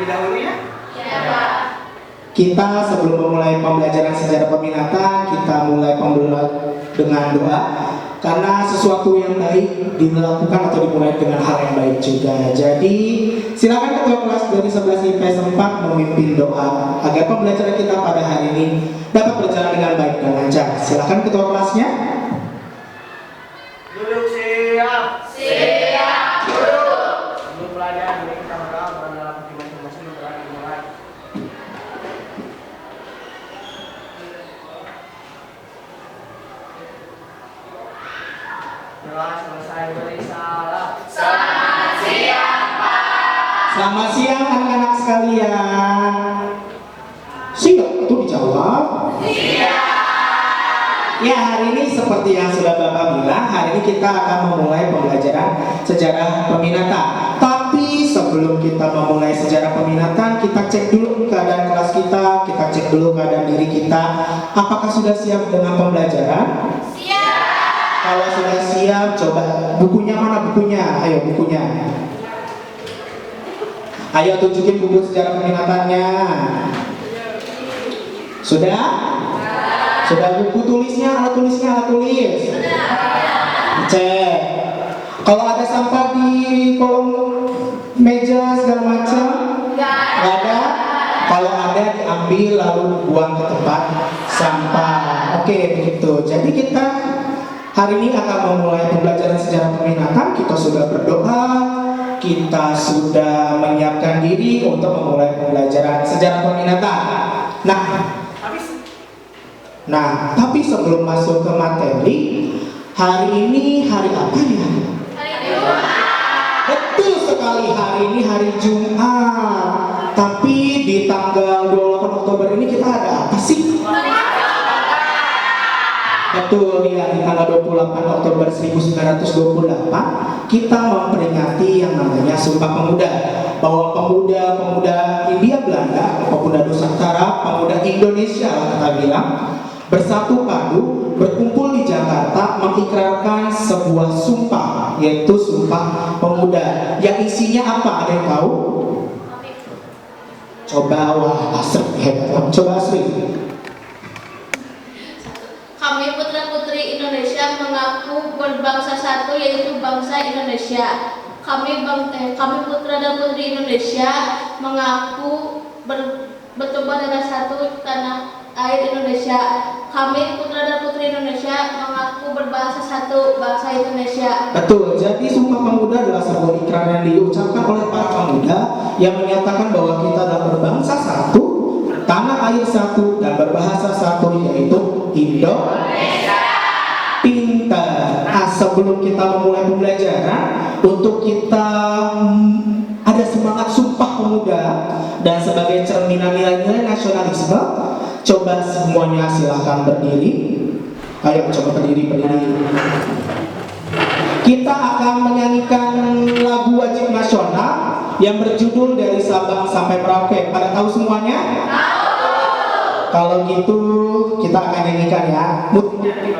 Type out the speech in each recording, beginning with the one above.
terlebih dahulu ya? Ya, Pak. Kita sebelum memulai pembelajaran sejarah peminatan, kita mulai dengan doa. Karena sesuatu yang baik dilakukan atau dimulai dengan hal yang baik juga. Jadi silakan ketua kelas dari 11 IPS 4 memimpin doa agar pembelajaran kita pada hari ini dapat berjalan dengan baik dan lancar. Silakan ketua kelasnya. Duduk siap. Siap, Guru. Sebelum pelajaran ini kita berdoa dalam masing-masing berdoa dimulai. Doa selesai beri salam. Selamat siang, Pak. Selamat siang anak-anak sekalian. Siap, itu dijawab. Siap. Ya, hari ini seperti yang sudah Bapak bilang, hari ini kita akan memulai pembelajaran sejarah peminatan. Tapi sebelum kita memulai sejarah peminatan, kita cek dulu keadaan kelas kita cek dulu keadaan diri kita. Apakah sudah siap dengan pembelajaran? Siap. Kalau sudah siap, coba bukunya mana bukunya? Ayo bukunya. Ayo tunjukin buku sejarah peminatannya. Sudah? Sudah buku tulisnya, alat tulisnya, alat tulis. Cek. Kalau ada sampah di kolom meja segala macam, nggak ada. Kalau ada diambil lalu buang ke tempat sampah. Oke, begitu. Jadi kita hari ini akan memulai pembelajaran sejarah peminatan. Kita sudah berdoa, kita sudah menyiapkan diri untuk memulai pembelajaran sejarah peminatan. Tapi sebelum masuk ke materi, hari ini hari apa ya? Hari Jumat. Betul sekali, hari ini hari Jumat. Tapi di tanggal 28 Oktober ini kita ada apa sih? Betul ya, di tanggal 28 Oktober 1928 kita memperingati yang namanya Sumpah Pemuda. Bahwa pemuda-pemuda Hindia Belanda, pemuda Nusantara, pemuda Indonesia lah kita bilang, bersatu padu berkumpul di Jakarta mengikrarkan sebuah sumpah, yaitu Sumpah Pemuda. Yang isinya apa? Ada yang tahu? Coba, wah Asri hebat. Coba Asri. Kami putra-putri Indonesia mengaku berbangsa satu, yaitu bangsa Indonesia. Kami putra dan putri Indonesia mengaku bertobat dengan satu tanah air Indonesia. Kami putra dan putri Indonesia mengaku berbangsa satu, bangsa Indonesia. Betul, jadi Sumpah Pemuda adalah sebuah ikrar yang diucapkan oleh para pemuda yang menyatakan bahwa kita adalah berbangsa satu, tanah air satu, dan berbahasa satu, yaitu Indonesia. Pintar. Nah, sebelum kita memulai pembelajaran, untuk kita ada semangat Sumpah Pemuda dan sebagai cerminan nilai-nilai nasionalisme, coba semuanya silahkan berdiri. Ayo coba berdiri. Kita akan menyanyikan lagu wajib nasional yang berjudul Dari Sabang Sampai Merauke. Pada tahu semuanya? Tahu. Kalau gitu kita akan nyanyikan ya.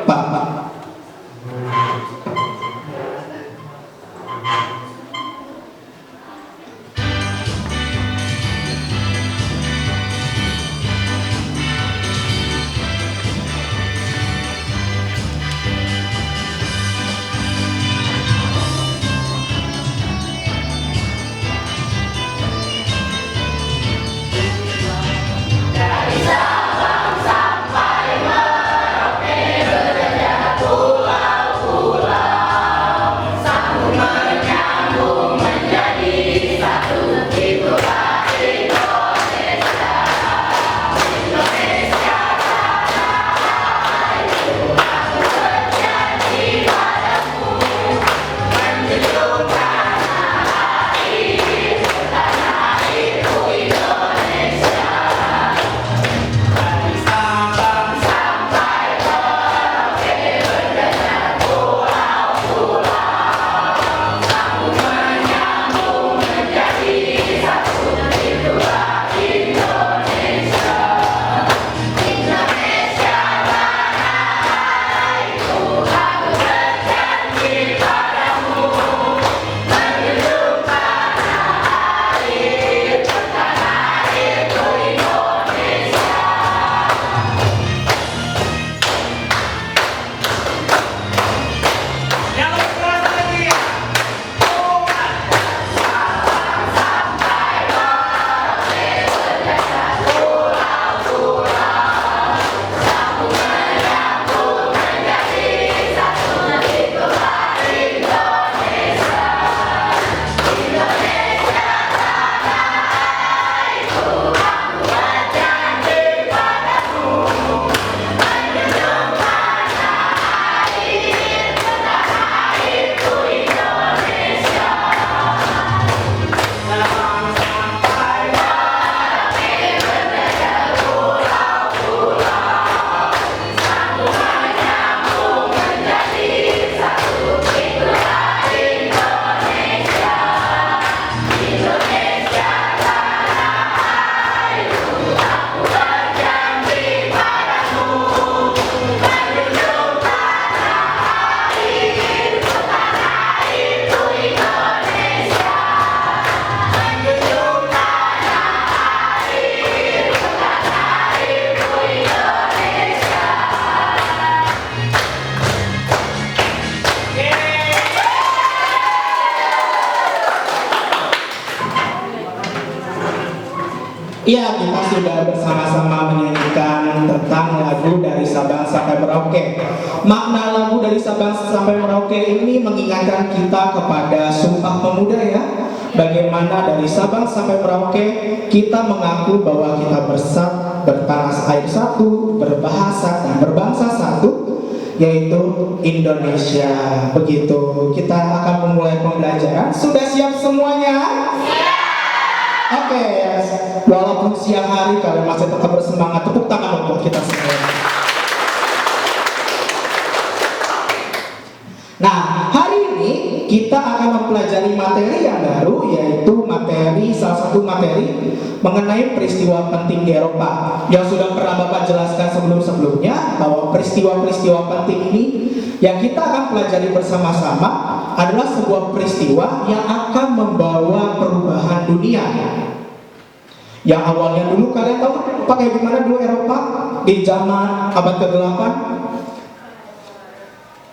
Bapak. Dari Sabang sampai Merauke. Iya, kita sudah bersama-sama menyanyikan tentang lagu dari Sabang sampai Merauke. Makna lagu dari Sabang sampai Merauke ini mengingatkan kita kepada Sumpah Pemuda ya. Bagaimana dari Sabang sampai Merauke kita mengaku bahwa kita bertanah air satu, berbahasa dan berbangsa satu, yaitu Indonesia. Begitu, kita akan memulai pembelajaran. Sudah siap semuanya? Oke, walaupun siang hari kalian masih tetap bersemangat. Tepuk tangan untuk kita semua. Nah, hari ini kita akan mempelajari materi yang baru, yaitu salah satu materi mengenai peristiwa penting di Eropa. Yang sudah pernah Bapak jelaskan sebelum-sebelumnya bahwa peristiwa-peristiwa penting ini yang kita akan pelajari bersama-sama adalah sebuah peristiwa yang akan membawa perubahan dunia. Yang awalnya dulu kalian tahu pakai gimana dulu Eropa di zaman abad ke-8?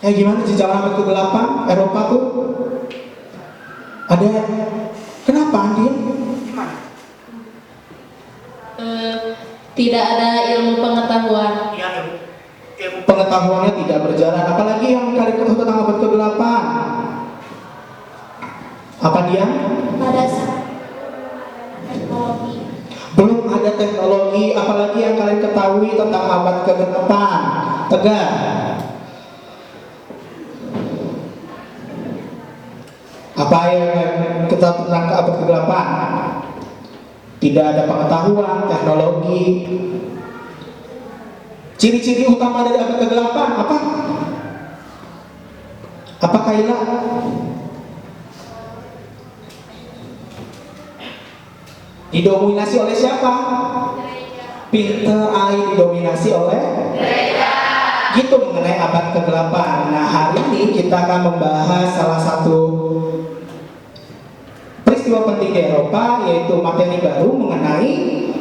Gimana di zaman abad ke-8 Eropa tuh? Ada kenapa Andin? Tidak ada ilmu pengetahuan. Pengetahuannya tidak berjalan. Apalagi yang kalian ketahui tentang abad ke-8? Apa dia? Pada saat teknologi. Belum ada teknologi. Apalagi yang kalian ketahui tentang abad ke-8? Tegar. Apa yang kita tentang abad ke-8? Tidak ada pengetahuan, teknologi. Ciri-ciri utama dari abad ke-8 apa? Apa Kaila? Didominasi oleh siapa? Pinter, didominasi oleh gereja. Gitu mengenai abad ke-8. Nah, hari ini kita akan membahas salah satu peristiwa penting di Eropa, yaitu materi baru mengenai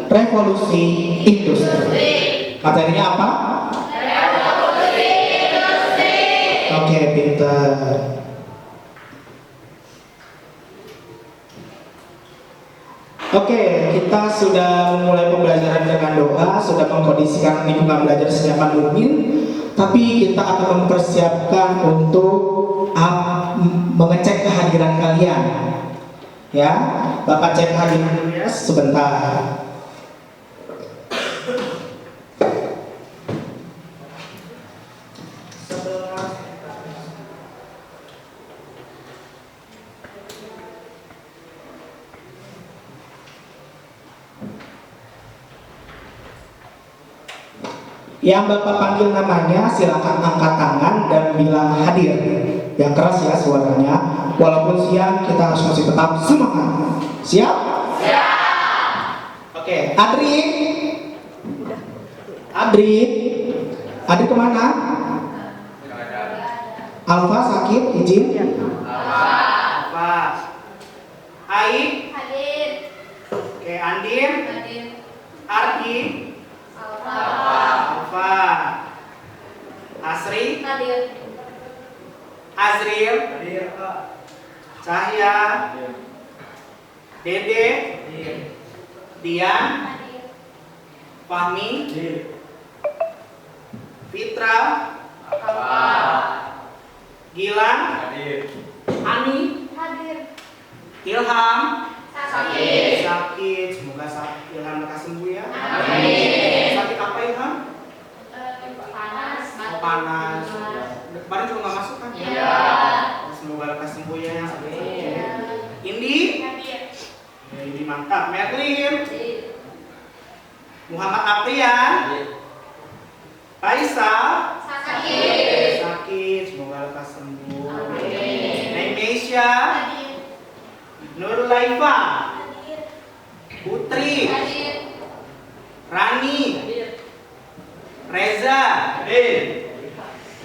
revolusi industri. Materinya apa? Revolusi industri. Oke, pinter. Oke, kita sudah memulai pembelajaran dengan doa, sudah mengkondisikan lingkungan belajar senyaman mungkin, tapi kita akan mempersiapkan untuk mengecek kehadiran kalian. Ya, Bapak cek hadirannya sebentar. Yang Bapak panggil namanya silakan angkat tangan dan bilang hadir. Yang keras ya suaranya. Walaupun siang kita harus masih tetap semangat. Siap? Siap. Oke, Adri. Adri kemana? Alfa sakit, izin. Alfa. Ai. Hadir. Oke, Andin. Hadir. Ardi. Alfa. Asri. Hadir. Azril. Cahya. Dede. Dian. Fahmi. Fitra. Gilang. Ani. Hadir. Ilham. Sakit. Semoga Ilham lekas sembuh ya. Amin. Sakit apa Ilham? Panas. Oh, panas. Kemarin juga nggak masuk kan? Iya. Semoga lekas sembuh ya. Iya. Indi. Hadir. Ya, Indi mantap. Merlin. Muhammad Aprian. Faisal. Sakit. Semoga lekas sembuh. Indonesia. Nurul Laifa. Putri. Rani. Reza.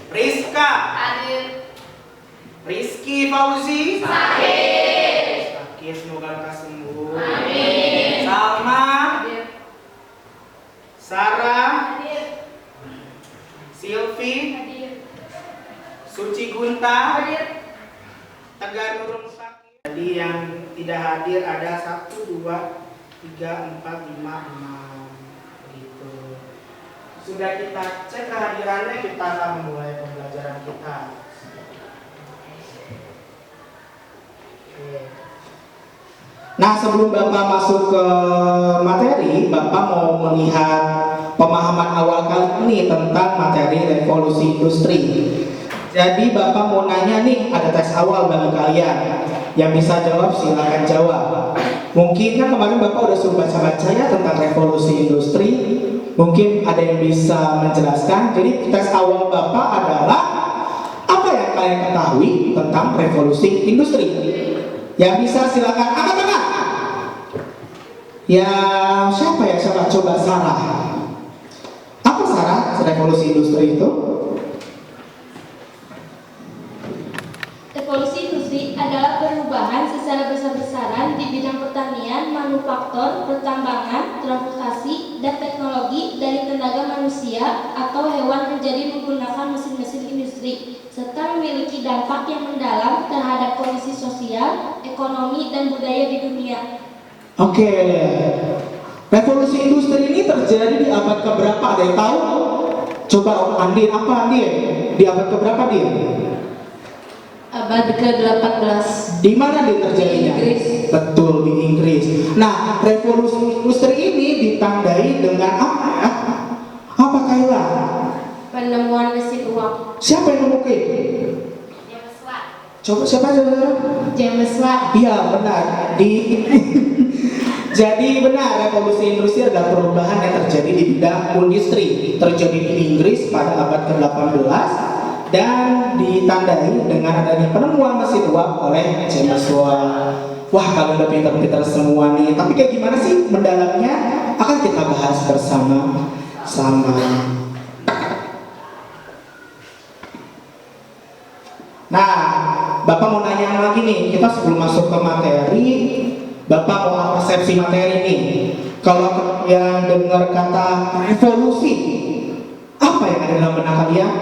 Rizka. Rizky Fauzi. Sakit. Semoga lekas sembuh. Salma. Sarah. Silvi. Suci Gunta. Tegar Nurul Mustaqim. Jadi yang tidak hadir ada 1, 2, 3, 4, 5, 6 gitu. Sudah kita cek kehadirannya, kita akan memulai pembelajaran kita. Oke. Nah, sebelum Bapak masuk ke materi, Bapak mau melihat pemahaman awal kali ini tentang materi revolusi industri. Jadi Bapak mau nanya nih, ada tes awal bagi kalian. Yang bisa jawab silakan jawab. Mungkin kan kemarin Bapak udah suruh baca-baca ya tentang revolusi industri. Mungkin ada yang bisa menjelaskan. Jadi tes awal Bapak adalah apa yang kalian ketahui tentang revolusi industri? Yang bisa silakan angkat tangan. Ya siapa ya? Siapa? Coba Sarah. Apa Sarah revolusi industri itu? Revolusi industri adalah perubahan secara besar-besaran di bidang pertanian, manufaktur, pertambangan, transportasi, dan teknologi dari tenaga manusia atau hewan terjadi menggunakan mesin-mesin industri, serta memiliki dampak yang mendalam terhadap kondisi sosial, ekonomi, dan budaya di dunia. Oke, revolusi industri ini terjadi di abad keberapa? Ada yang tahu? Coba Andin, apa Andin? Di abad keberapa Din? Abad ke-18. Di mana dia terjadinya? Di Inggris. Betul, di Inggris. Nah, revolusi industri ini ditandai dengan apa ya? Apa Kayla? Penemuan mesin uap. Siapa yang nemuin? James Watt. Coba siapa saudara? James Watt. Iya benar. Jadi benar, revolusi industri adalah perubahan yang terjadi di bidang industri, terjadi di Inggris pada abad ke-18 dan ditandai dengan adanya penemuan mesin uap oleh James Watt. Wah, kalian udah pintar-pintar semua nih. Tapi kayak gimana sih mendalamnya? Akan kita bahas bersama-sama. Nah, Bapak mau nanya lagi nih. Kita sebelum masuk ke materi, Bapak mau persepsi materi nih. Kalau yang dengar kata revolusi, apa yang ada dalam benak kalian?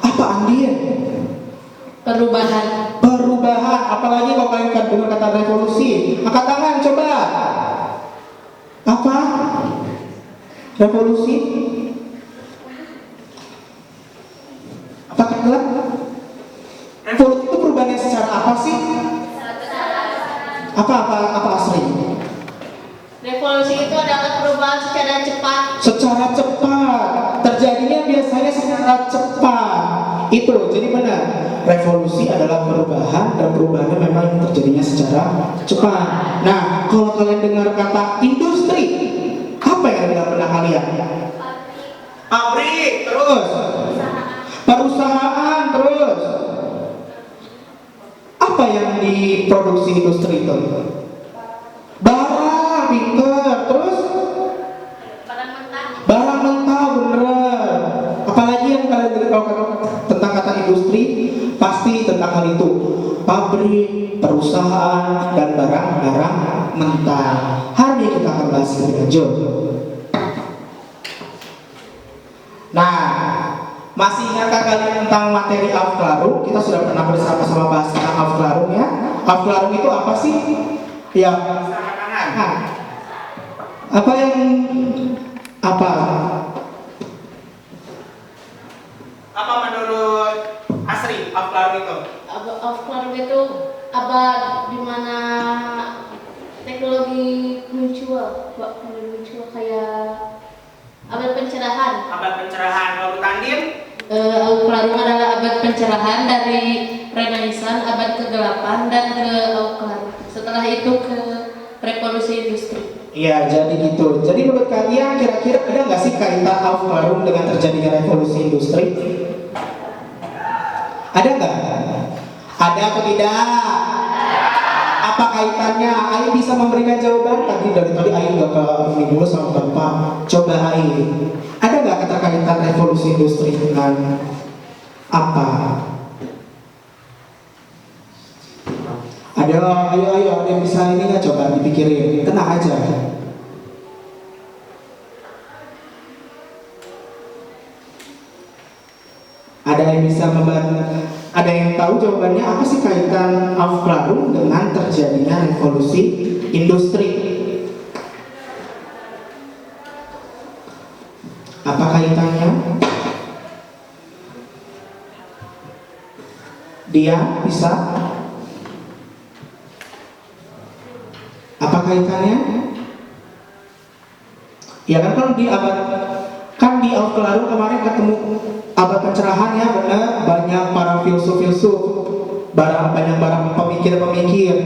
Apa Andien? Perubahan. Perubahan. Apalagi kalau kalian dengar kata revolusi, angkat tangan coba. Apa? Revolusi? Apa kalian? Revolusi itu perubahan yang secara apa sih? Apa Asri? Revolusi itu adalah perubahan secara cepat. Secara cepat. Terjadinya biasanya secara cepat. Itu, jadi benar. Revolusi adalah perubahan dan perubahannya memang terjadinya secara cepat. Nah, kalau kalian dengar kata industri, apa yang ada dalam benak kalian? Pabrik, terus perusahaan, terus apa yang diproduksi industri itu? Barang, pinter, terus barang mentah, bener. Apalagi yang kalian dengar tentang kata industri, pasti tentang hal itu. Pabrik, perusahaan, dan barang-barang mentah. Hari ini kita akan bahas lebih lanjut. Nah, masih ingatkah kalian tentang materi Aufklärung? Kita sudah pernah bersama-sama bahas tentang Aufklärung ya. Aufklärung itu apa sih? Ya, nah, apa yang apa? Apa menurut Asri Aufklärung itu? Aufklärung itu abad di mana teknologi muncul kayak abad pencerahan. Abad pencerahan. Kalau Tandin? Aufklärung adalah abad pencerahan dari Renaissance, abad ke-8 dan ke Aufklärung. Setelah itu ke revolusi industri. Iya, jadi gitu. Jadi menurut kalian kira-kira ada nggak sih kaitan Aufklärung dengan terjadinya revolusi industri? Ada nggak? Ada atau tidak? Apa kaitannya? Ayu bisa memberikan jawaban? Dari tadi Ayu nggak ke ini dulu sama Bapak. Coba Ayu. Ada nggak keterkaitan revolusi industri dengan apa? Ada, ayo ada yang bisa ini nggak, coba dipikirin, tenang aja. Ada yang bisa membantu, ada yang tahu jawabannya apa sih kaitan Aufklärung dengan terjadinya revolusi industri? Apa kaitannya? Dia bisa? Apa kaitannya? Ya kan kalau di abad kan di Al Kelaru kemarin ketemu abad pencerahan ya, benar, banyak para filsuf-filsuf, banyak para pemikir-pemikir.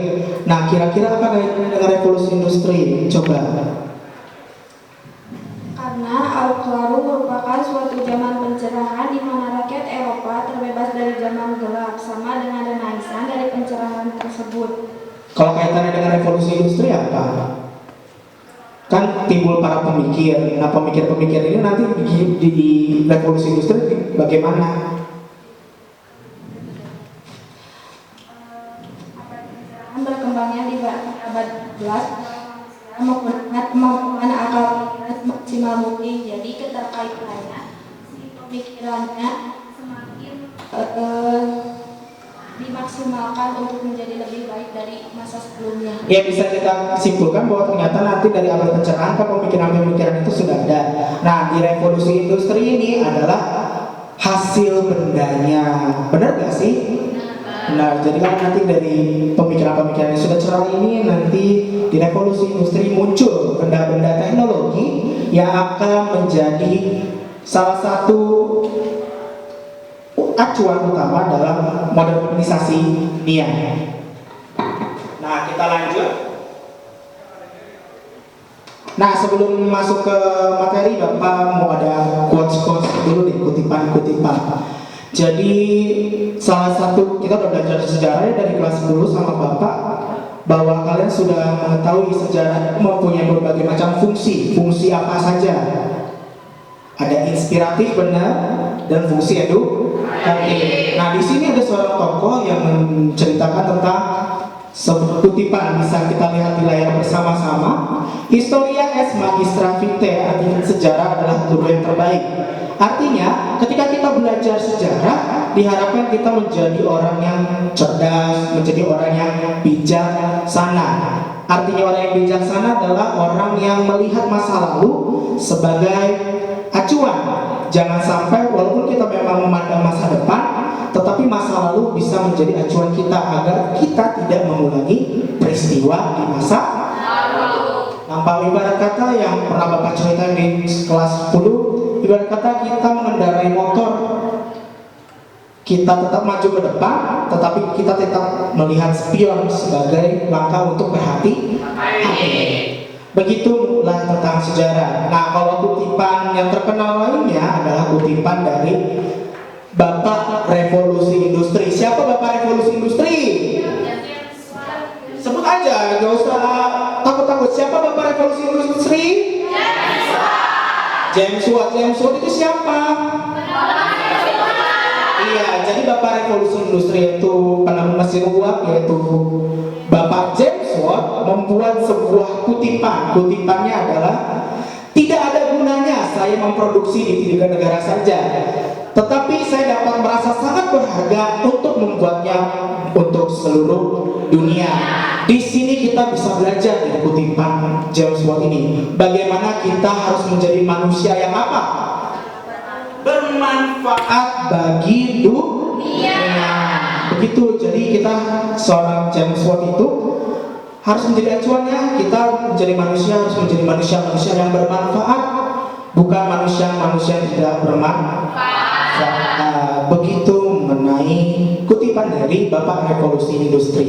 Nah, kira-kira apa kaitannya dengan revolusi industri? Coba. Karena Al-Klaru merupakan suatu zaman pencerahan di mana rakyat Eropa terbebas dari zaman gelap, sama dengan Renaissance dari pencerahan tersebut. Kalau kaitannya dengan revolusi industri apa? Kan timbul para pemikir. Nah, pemikir-pemikir ini nanti di revolusi industri bagaimana? Berkembangnya di abad 11 menggunakan kemampuan akal pikiran maksimal mungkin. Jadi keterkaitannya si pemikirannya semakin dimaksimalkan untuk menjadi lebih baik dari masa sebelumnya. Ya, bisa kita simpulkan bahwa ternyata nanti dari abad pencerahan kan pemikiran-pemikiran itu sudah ada. Nah, di revolusi industri ini adalah hasil bendanya. Benar gak sih? Benar. Jadi kan nanti dari pemikiran-pemikiran yang sudah cerah ini nanti di revolusi industri muncul benda-benda teknologi yang akan menjadi salah satu acuan utama dalam modernisasi dunia. Nah, kita lanjut. Nah, sebelum masuk ke materi, Bapak mau ada quotes-quotes dulu nih, kutipan-kutipan. Jadi salah satu, kita udah belajar sejarah dari kelas 10 sama Bapak, bahwa kalian sudah mengetahui sejarah mempunyai berbagai macam fungsi. Fungsi apa saja? Ada inspiratif, benar, dan fungsi edukatif. Nah, di sini ada seorang tokoh yang menceritakan tentang sebuah kutipan, bisa kita lihat di layar bersama-sama. Historia es magistra vitae, artinya sejarah adalah guru yang terbaik. Artinya, ketika kita belajar sejarah, diharapkan kita menjadi orang yang cerdas, menjadi orang yang bijaksana. Artinya orang yang bijaksana adalah orang yang melihat masa lalu sebagai acuan. Jangan sampai walaupun kita memang memandang masa depan, tetapi masa lalu bisa menjadi acuan kita agar kita tidak mengulangi peristiwa di masa lalu. Nampak ibarat kata yang pernah Bapak cerita di kelas 10, ibarat kata kita mengendarai motor, kita tetap maju ke depan, tetapi kita tetap melihat spion sebagai langkah untuk berhati-hati. Begitulah tentang sejarah. Nah, kalau kutipan yang terkenal lainnya adalah kutipan dari Bapak Revolusi Industri. Siapa Bapak Revolusi Industri? Sebut aja, gak usah takut-takut. Siapa Bapak Revolusi Industri? James Watt. James Watt itu siapa? Iya, jadi Bapak Revolusi Industri itu penemu mesin uap, yaitu Bapak James Watt membuat sebuah kutipan. Kutipannya adalah, tidak ada gunanya saya memproduksi di 3 negara saja, tetapi saya dapat merasa sangat berharga untuk membuatnya untuk seluruh dunia. Di sini kita bisa belajar dari kutipan James Watt ini, bagaimana kita harus menjadi manusia yang apa? Bermanfaat bagi dunia. Begitu. Jadi kita seorang James Watt itu harus menjadi acuannya. Kita menjadi manusia harus menjadi manusia yang bermanfaat, bukan manusia yang tidak bermanfaat. Begitu mengenai kutipan dari Bapak Revolusi Industri.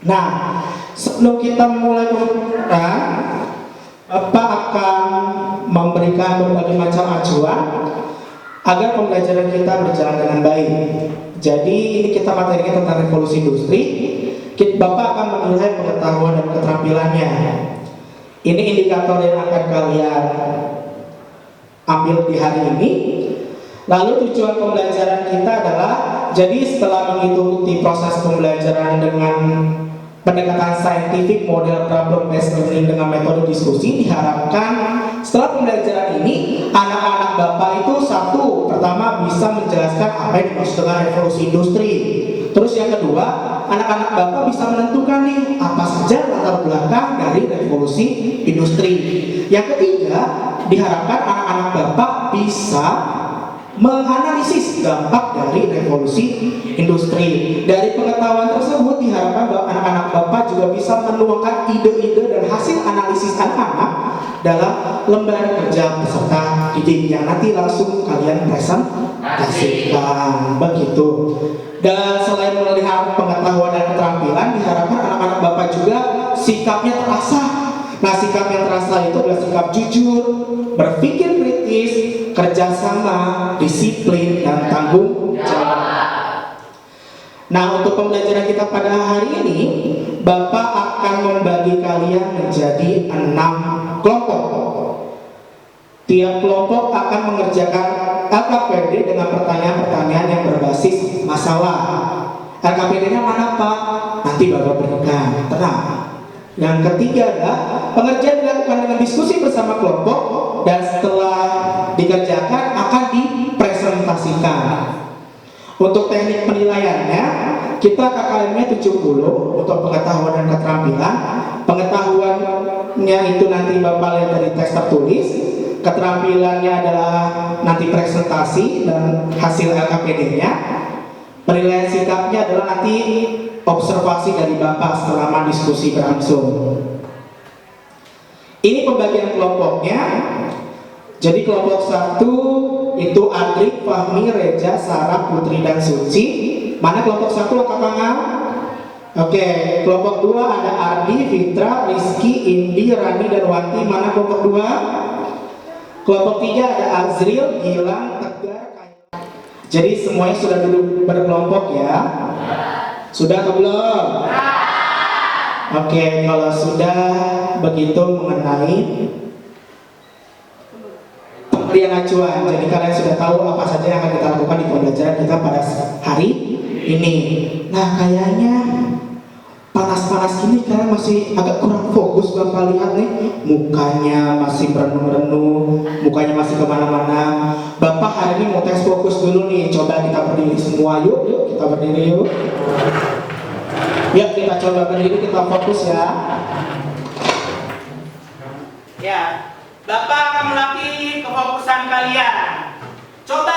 Nah, sebelum kita mulai pembicaraan, Bapak akan memberikan berbagai macam acuan agar pembelajaran kita berjalan dengan baik. Jadi ini kita materinya tentang revolusi industri. Bapak akan menilai pengetahuan dan keterampilannya. Ini indikator yang akan kalian ambil di hari ini. Lalu tujuan pembelajaran kita adalah, jadi setelah mengikuti proses pembelajaran dengan pendekatan saintifik, model problem based learning dengan metode diskusi, diharapkan setelah pembelajaran ini anak-anak Bapak itu pertama bisa menjelaskan apa yang dimaksud dengan revolusi industri. Terus yang kedua, anak-anak Bapak bisa menentukan nih apa saja latar belakang dari revolusi industri. Yang ketiga, diharapkan anak-anak Bapak bisa menganalisis dampak dari revolusi industri. Dari pengetahuan tersebut diharapkan bahwa anak-anak Bapak juga bisa menuangkan ide-ide dan hasil analisis anak-anak dalam lembar kerja peserta didik yang nanti langsung kalian presentasikan begitu. Dan selain melihat pengetahuan dan keterampilan, diharapkan anak-anak Bapak juga sikapnya terasa. Nah, sikap yang terasa itu adalah sikap jujur, berpikir kritis, kerjasama, disiplin, dan tanggung jawab. Nah, untuk pembelajaran kita pada hari ini, Bapak akan membagi kalian menjadi 6 kelompok. Tiap kelompok akan mengerjakan LKPD dengan pertanyaan-pertanyaan yang berbasis masalah. LKPD-nya mana, Pak? Nanti Bapak berikan, tenang. Yang ketiga adalah pengerjaan dilakukan dengan diskusi bersama kelompok dan setelah dikerjakan akan dipresentasikan. Untuk teknik penilaiannya, kita KKM-nya 70 untuk pengetahuan dan keterampilan. Pengetahuannya itu nanti Bapak lihat dari teks tertulis. Keterampilannya adalah nanti presentasi dan hasil LKPD-nya. Penilaian sikapnya adalah nanti observasi dari Bapak selama diskusi berlangsung. Ini pembagian kelompoknya. Jadi kelompok 1 itu Adrik, Fahmi, Reja, Sarah, Putri, dan Suci. Mana kelompok 1 angkat tangan? Oke, kelompok 2 ada Ardi, Fitra, Rizky, Indi, Rani, dan Wanti. Mana kelompok 2? Kelompok 3 ada Azril, Gilang, Tegar, Kayla. Jadi semuanya sudah duduk berkelompok ya? Sudah atau belum? Oke, kalau sudah begitu mengenai pemberian acuan. Jadi kalian sudah tahu apa saja yang akan kita lakukan di pembelajaran kita pada hari ini. Nah, kayaknya panas-panas gini kalian masih agak kurang fokus. Bapak lihat nih, mukanya masih merenung-renung, mukanya masih kemana-mana. Bapak hari ini mau tes fokus dulu nih. Coba kita berdiri semua, yuk kita berdiri yuk. Yuk kita coba berdiri, kita fokus ya. Ya, Bapak akan melatih kefokusan kalian. Coba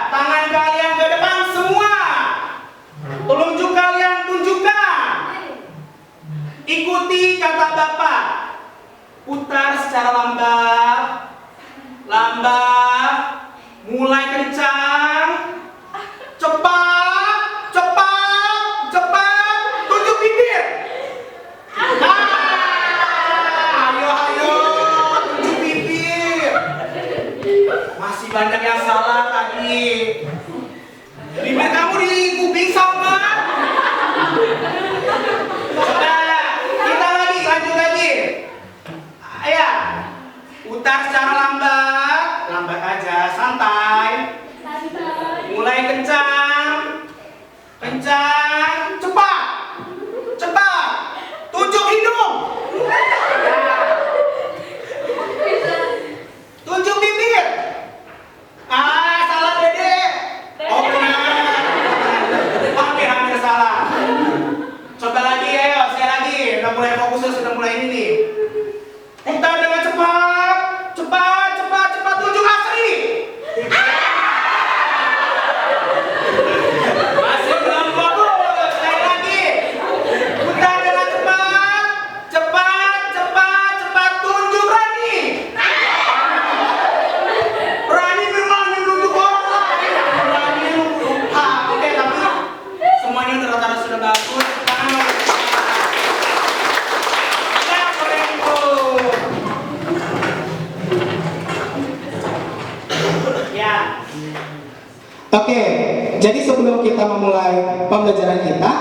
tangan kalian ke depan semua. Telunjuk kalian tunjukkan. Ikuti kata Bapak. Putar secara lambat. Lambat. Mulai kencang. Cepat. Cepat. Cepat. Tunjuk bibir. Masih banyak yang salah tadi. Bibir kamu di kuping sama. Coba kita lagi, lanjut lagi. Ayo, putar secara lambat, lambat aja, santai. Mulai kencang, kencang, cepat, cepat. Tunjuk hidung. Tunjuk bibir. Salah Dede. Oh benar. Hampir salah. Coba lagi ayo, sekali lagi. Udah mulai fokus, sudah mulai ini nih. Putar dengan cepat. Cepat, cepat, cepat. Tunjuk asli. Masih belum fokus. Sekali lagi. Putar dengan cepat. Cepat, cepat, cepat. Tunjuk Rani. Rani memang menunjuk orang. Rani lupa. Oke, tapi semuanya udah rata-rata sudah bagus. Oke, jadi sebelum kita memulai pembelajaran kita,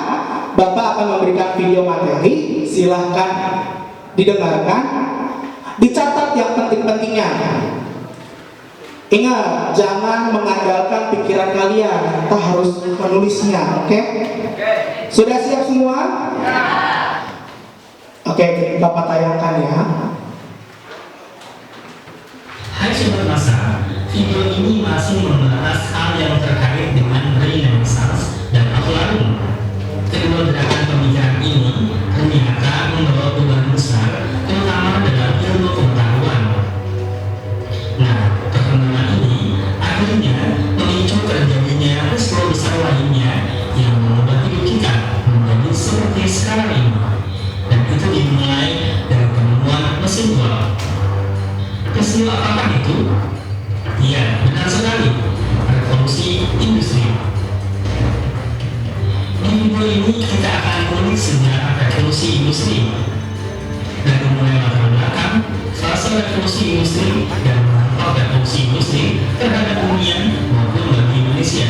Bapak akan memberikan video materi. Silahkan didengarkan, dicatat yang penting-pentingnya. Ingat, jangan mengandalkan pikiran kalian, kita harus menulisnya, oke? Sudah siap semua? Oke, Bapak tayangkan ya. Hai Sobat Masa, video ini masih membahas hal yang terkait dengan Renaissance dan Alfarun. Di video ini kita akan kulik sejarah revolusi industri dari mulai latar belakang, fase revolusi industri dan dampak revolusi industri terhadap dunia maupun bagi Indonesia.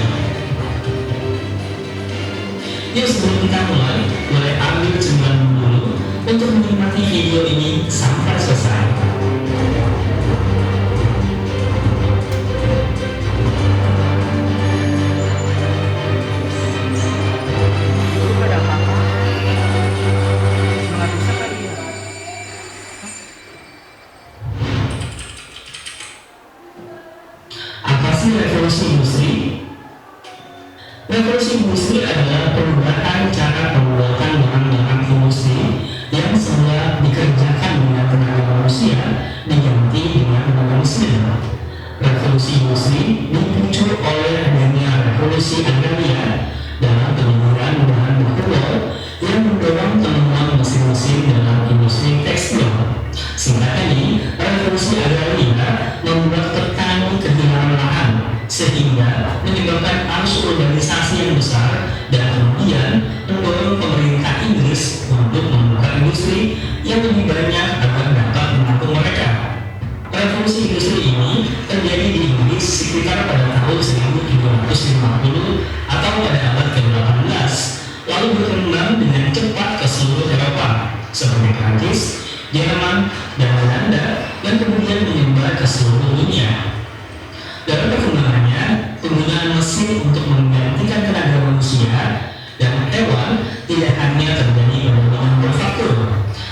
Yuk sebelum kita mulai, boleh ambil cemilan dulu untuk menikmati video ini sampai selesai. Apa sih revolusi industri? Revolusi industri adalah perubahan cara pembuatan bahan-bahan industri yang semula dikerjakan dengan tenaga manusia diganti dengan tenaga mesin. Revolusi industri dipicu oleh adanya revolusi agraria dalam penyuburan bahan baku yang mendorong penemuan mesin-mesin dalam industri tekstil. Singkatnya, revolusi agraria membuat petani kehilangan lahan sehingga menyebabkan arus urbanisasi yang besar dan kemudian mendorong pemerintah Inggris untuk membuka industri yang lebih banyak agar dapat menampung mereka. Revolusi industri ini terjadi di Inggris sekitar pada tahun 1750 atau pada abad ke-18, lalu berkembang dengan cepat ke seluruh Eropa seperti Prancis, Jerman, dan Belanda, dan kemudian menyebar ke seluruh dunia. Dalam perkembangannya, penggunaan mesin untuk menggantikan tenaga manusia dan hewan tidak hanya terjadi pada bidang manufaktur,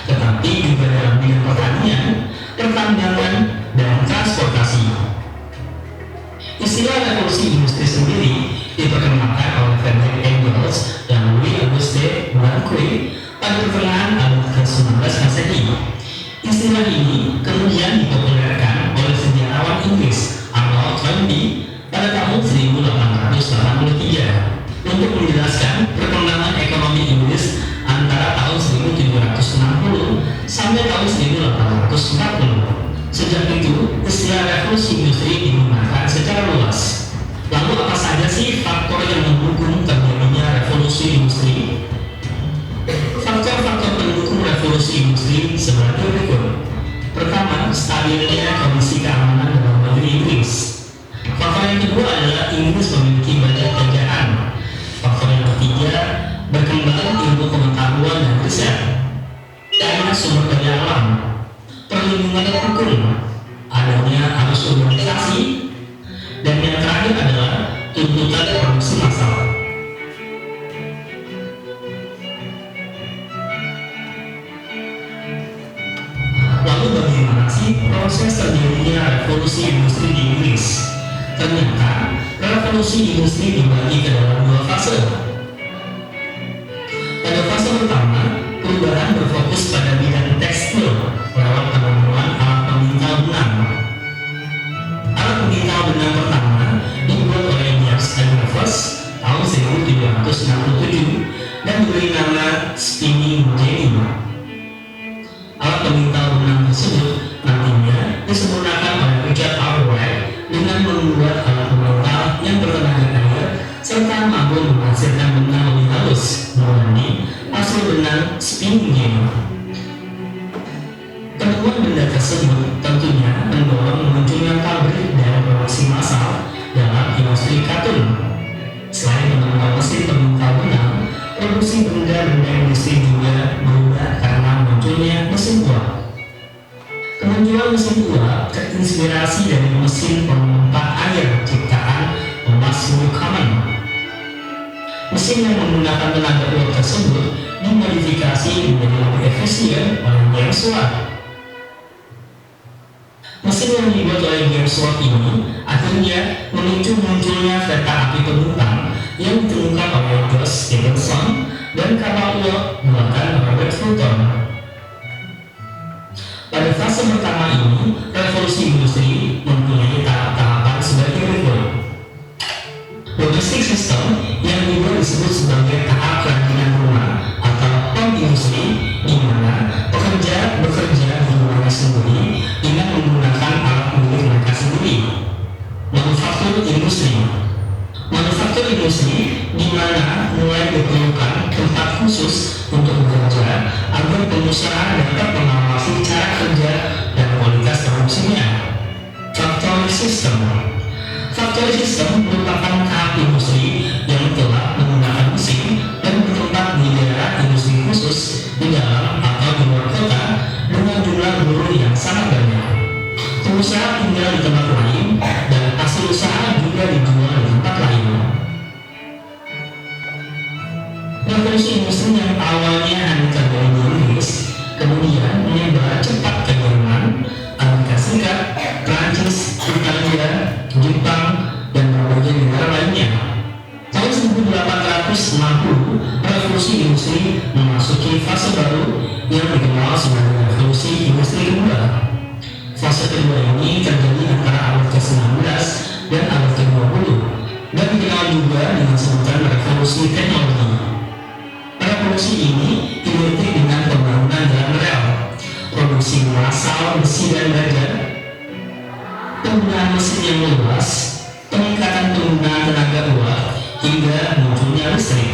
tetapi juga dalam bidang pertanian, pertambangan, dan transportasi. Istilah revolusi industri sendiri diperkenalkan oleh Frederick Engels dan Louis Auguste Blanqui pada pertengahan abad ke-19 Masehi. Istilah ini kemudian dipopulerkan oleh sejarawan Inggris Arnold Toynbee pada tahun 1883 untuk menjelaskan perkembangan ekonomi Inggris antara tahun 1760 sampai tahun 1840. Sejak itu, istilah revolusi industri digunakan secara luas. Lalu apa saja sih faktor yang mendukung terjadinya revolusi industri? Faktor-faktor pendukung revolusi industri sebagai berikut. Pertama, stabilnya kondisi keamanan dalam negeri Inggris. Faktor yang kedua adalah Inggris memiliki banyak kerjaan. Faktor yang ketiga, berkembang ilmu pengetahuan dan riset. Daya sumber daya alam, perlindungan hukum, adanya arus urbanisasi, dan yang terakhir adalah tuntutan produksi massal. Lalu bagaimana sih proses terjadinya revolusi industri di Inggris? Ternyata revolusi industri dibagi ke dalam dua fase. Pada fase pertama, perubahan berfokus pada bidang tekstil lewat penemuan alat pemintal benang. Alat pemintal benang pertama dibuat oleh James Adolphus tahun 1767 dan diberi nama spinning jenny. Alat pemintal benang tersebut nantinya disempurnakan oleh Richard Arkwright dengan membuat alat pemintal yang bertenaga air serta mampu menghasilkan benang lebih halus dibanding hasil benang spinning jenny. Penemuan benda tersebut tentunya mendorong munculnya pabrik dan produksi massal dalam industri katun. Selain penemuan mesin pemintal benang, produksi benda-benda industri juga berubah karena munculnya mesin uap. Kemunculan mesin uap terinspirasi dari mesin pemompa air ciptaan Thomas Buchanan. Mesin yang menggunakan tenaga uap tersebut dimodifikasi menjadi lebih efisien oleh James Watt. Mesin yang dibuat oleh James Watt ini akhirnya memicu munculnya kereta api penumpang yang ditemukan oleh George Stephenson dan kapal uap buatan Robert Fulton. Pada fase pertama ini, revolusi industri mempunyai tahap-tahapan sebagai berikut. Domestic system yang juga disebut sebagai tahap kerajinan rumah atau home industry, di mana pekerja bekerja di rumahnya sendiri dengan menggunakan alat milik mereka sendiri. Manufaktur industri. Manufaktur industri di mana perusahaan dapat mengawasi cara kerja dan kualitas produksinya. Factory system. Factory system merupakan tahap industri yang telah menggunakan mesin dan bertempat di daerah industri khusus di dalam atau di luar kota dengan jumlah buruh yang sangat banyak. Pengusaha tinggal di tempat lain dan hasil usaha juga dijual di tempat lain. Revolusi industri yang awalnya hanya terjadi di Inggris kemudian menyebar cepat ke Jerman, Amerika Serikat, Prancis, Italia, Jepang, dan berbagai negara lainnya. Tahun 1860, revolusi industri memasuki fase baru yang dikenal sebagai revolusi industri kedua. Fase kedua ini terjadi antara abad ke-19 dan abad ke-20 dan dikenal juga dengan sebutan revolusi teknologi. Revolusi ini identik dengan pembangunan jalan rel, produksi massal besi dan baja, penggunaan mesin yang luas, peningkatan penggunaan tenaga uap, hingga munculnya listrik.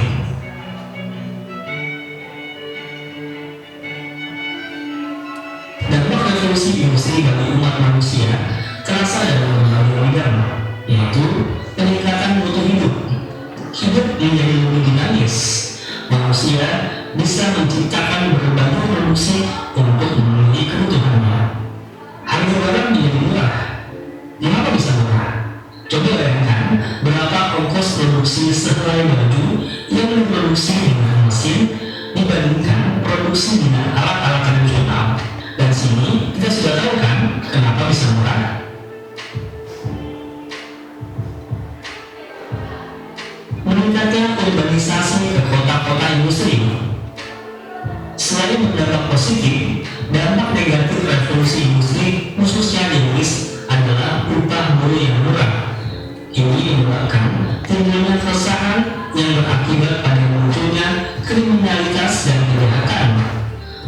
Dampak revolusi industri bagi umat manusia terasa dalam berbagai bidang, yaitu peningkatan mutu hidup. Hidup menjadi lebih dinamis. Manusia bisa menciptakan berbagai produksi untuk memenuhi kebutuhannya. Harga barang menjadi murah. Mengapa bisa murah? Coba bayangkan berapa ongkos produksi sehelai baju yang diproduksi dengan mesin dibandingkan produksi dengan alat-alat tradisional. Dan sini kita sudah tahu kan kenapa bisa murah. Meningkatnya urbanisasi ke kota-kota industri. Selain berdampak positif, dampak negatif revolusi industri khususnya di Inggris adalah upah buruh yang murah. Ini menyebabkan timbulnya keresahan yang berakibat pada munculnya kriminalitas dan kejahatan.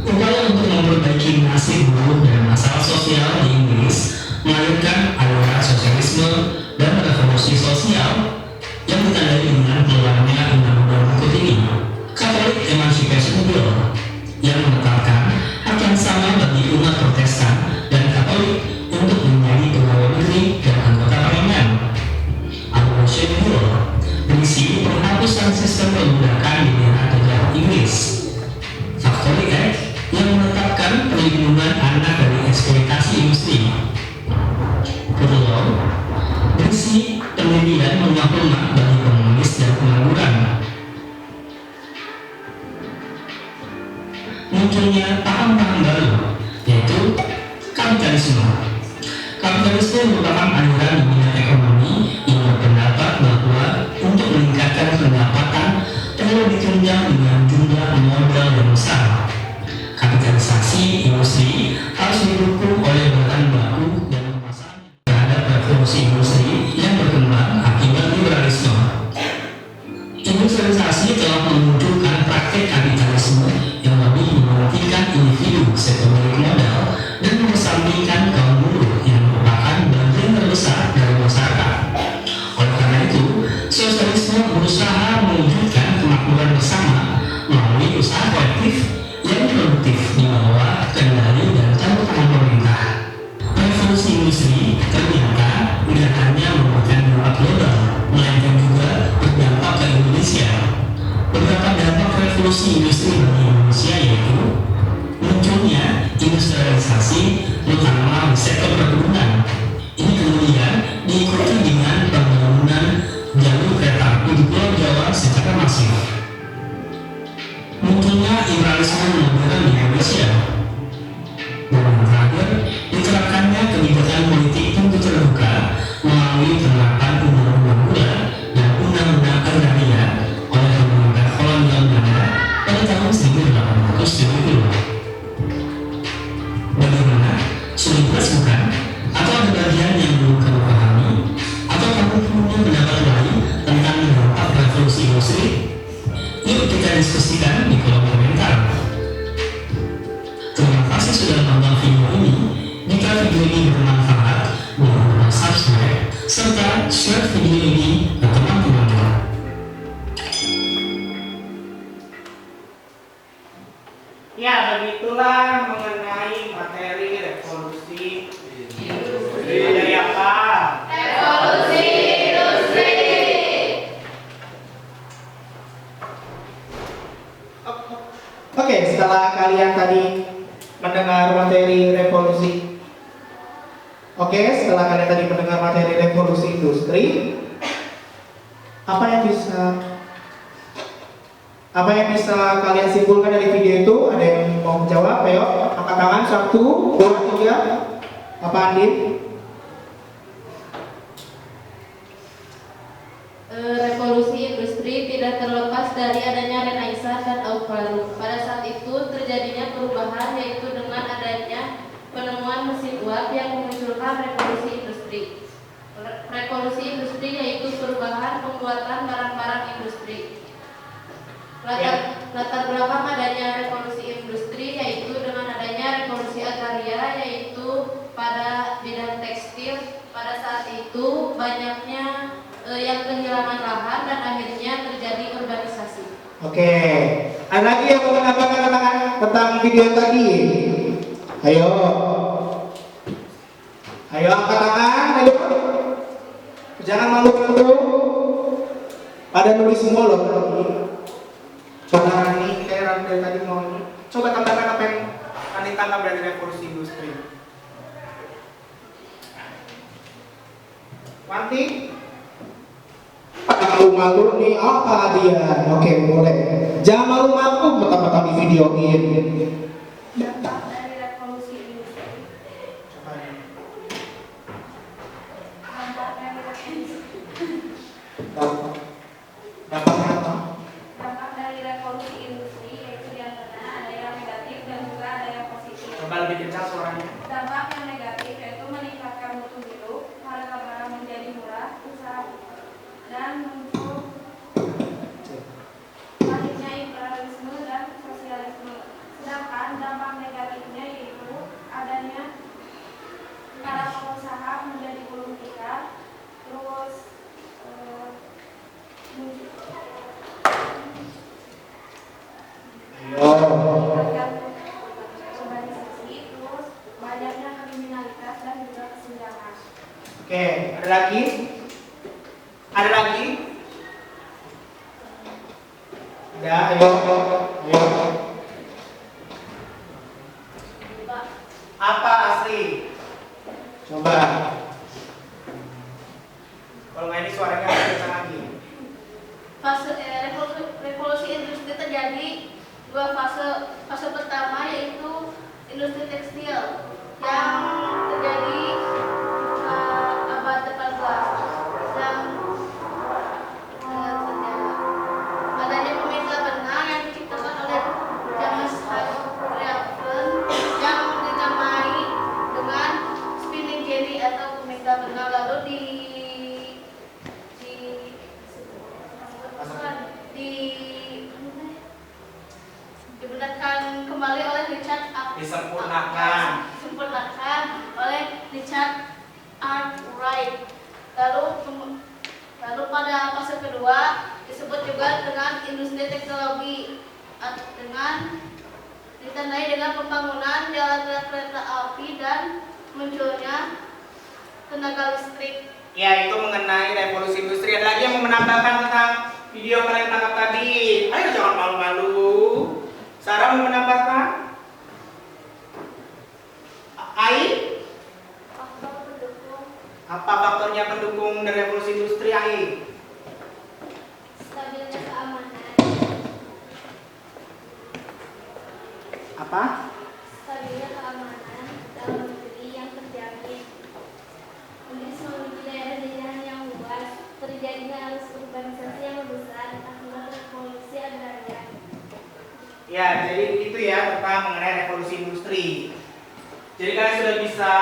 Upaya untuk memperbaiki nasib buruh dan masalah sosial di Inggris melahirkan aliran sosialisme dan revolusi sosial yang ditandai dengan keluarnya undang-undang berikut ini, Catholic Emancipation Bill, yang menetapkan hak yang sama bagi umat Protestan dan Katolik untuk menjadi pegawai negeri dan anggota parlemen. Abolition Bill berisi penghapusan sistem perbudakan di daerah negara Inggris. Factory Act yang menetapkan perlindungan anak dari eksploitasi industri. Poor Law berisi pendidikan mengakulmat bagi pengemis dan pengangguran. Munculnya paham-paham baru, yaitu kapitalisme. Kapitalisme merupakan aliran di bidang ekonomi yang berpendapat bahwa untuk meningkatkan pendapatan perlu ditunjang dengan jumlah modal yang besar. Kapitalisasi industri harus didukung oleh bahan baku dan pemasaran terhadap revolusi industri yang berkembang akibat liberalisme. Industrialisasi telah memunculkan praktek kapitalisme yang lebih mementingkan individu sebagai modal dan mengesampingkan kaum buruh yang merupakan bagian terbesar dari masyarakat. Oleh karena itu, sosialisme berusaha mewujudkan kemakmuran bersama melalui usaha kolektif yang produktif di bawah kendali dan campur tangan pemerintah. Revolusi industri ternyata tidak hanya merupakan dampak global, melainkan juga berdampak ke Indonesia. Beberapa dampak revolusi industri bagi Indonesia yaitu munculnya industrialisasi, terutama di sektor perkebunan. Ini kemudian diikuti dengan pembangunan jalur kereta api di Pulau Jawa secara masif. Munculnya liberalisme modern di Indonesia. Dan yang terakhir, diterapkannya kebijakan politik pintu terbuka melalui penerapan undang-undang gula dan undang-undang agraria oleh pemerintah kolonial Belanda pada tahun 1870. Bagaimana? Sulit bukan? Atau ada bagian yang belum kamu pahami? Atau kamu punya pendapat lain tentang dampak revolusi industri? Yuk kita diskusikan di kolom komentar. Terima kasih sudah menonton video ini. Jika video ini bermanfaat, jangan lupa subscribe serta share video ini ke teman-teman. Ya, begitulah mengenai materi revolusi industri. Dari apa? Revolusi industri. Oke, setelah kalian tadi mendengar materi revolusi, setelah kalian tadi mendengar materi revolusi industri, apa yang bisa kalian simpulkan dari video itu? Ada yang mau menjawab? Ayo, angkat tangan. 1, 2, 3. Apa Andin? Revolusi industri tidak terlepas dari adanya Renaissance dan Orde Baru. Pada saat itu terjadinya perubahan, yaitu dengan adanya penemuan mesin uap yang memunculkan revolusi industri. Revolusi industri yaitu perubahan pembuatan barang-barang industri. Latar belakang adanya revolusi industri yaitu dengan adanya revolusi agraria, yaitu pada bidang tekstil. Pada saat itu banyaknya yang kehilangan lahan dan akhirnya terjadi urbanisasi. Oke, ada lagi yang mau menambahkan tentang video tadi? Ayo, angkat tangan. Ayo, jangan malu-malu. Pada nulis semua loh. Coba nih, kayak dari tadi mau ini. Coba tambahkan apa yang Anda tangkap dari revolusi industri. Wanti? Malu-malu nih apa dia? Oke, boleh. Jangan malu-malu mentang-mentang di videoin. Dampak dari revolusi industri. Dampak dari Dampaknya apa? Dampak dari revolusi industri yaitu diantaranya ada yang negatif dan juga ada yang positif. Coba lebih kencang suaranya. Dampak yang negatif yaitu meningkatkan mutu hidup, harga barang menjadi murah, usaha dan muncul baliknya imperialisme dan sosialisme. Sedangkan dampak negatifnya yaitu adanya para pengusaha menjadi gulung tikar, terus meningkatkan urbanisasi, terus banyaknya kriminalitas dan juga kesenjangan. Oke, ada lagi? Ada lagi? Ya, ayo. Apa asli? Coba. Kalau nggak ini suaranya lebih kencang lagi. Revolusi industri terjadi dua fase. Fase pertama yaitu industri tekstil yang terjadi abad 18 dan adanya pemecah benang yang diciptakan oleh James Raven yang dinamai dengan spinning jenny atau pemecah benang, lalu dibenarkan kembali oleh Richard Disempurnakan oleh Richard Arkwright. Lalu pada fase kedua disebut juga dengan industri teknologi dengan ditandai dengan pembangunan jalan kereta api dan munculnya tenaga listrik. Ya, itu mengenai revolusi industri. Ada lagi yang mau menambahkan tentang video kalian tangkap tadi? Ayo, jangan malu-malu. Sarah mau menambahkan? Ai? Apa faktornya pendukung dari revolusi industri, Ai? Stabilnya keamanan. Apa? Stabilnya keamanan dalam negeri yang terjamin. Inggris memiliki daerah-daerah yang luas, terjadinya arus urbanisasi yang besar akibat revolusi agraria. Ya, jadi itu ya tentang mengenai revolusi industri. Jadi kalian sudah bisa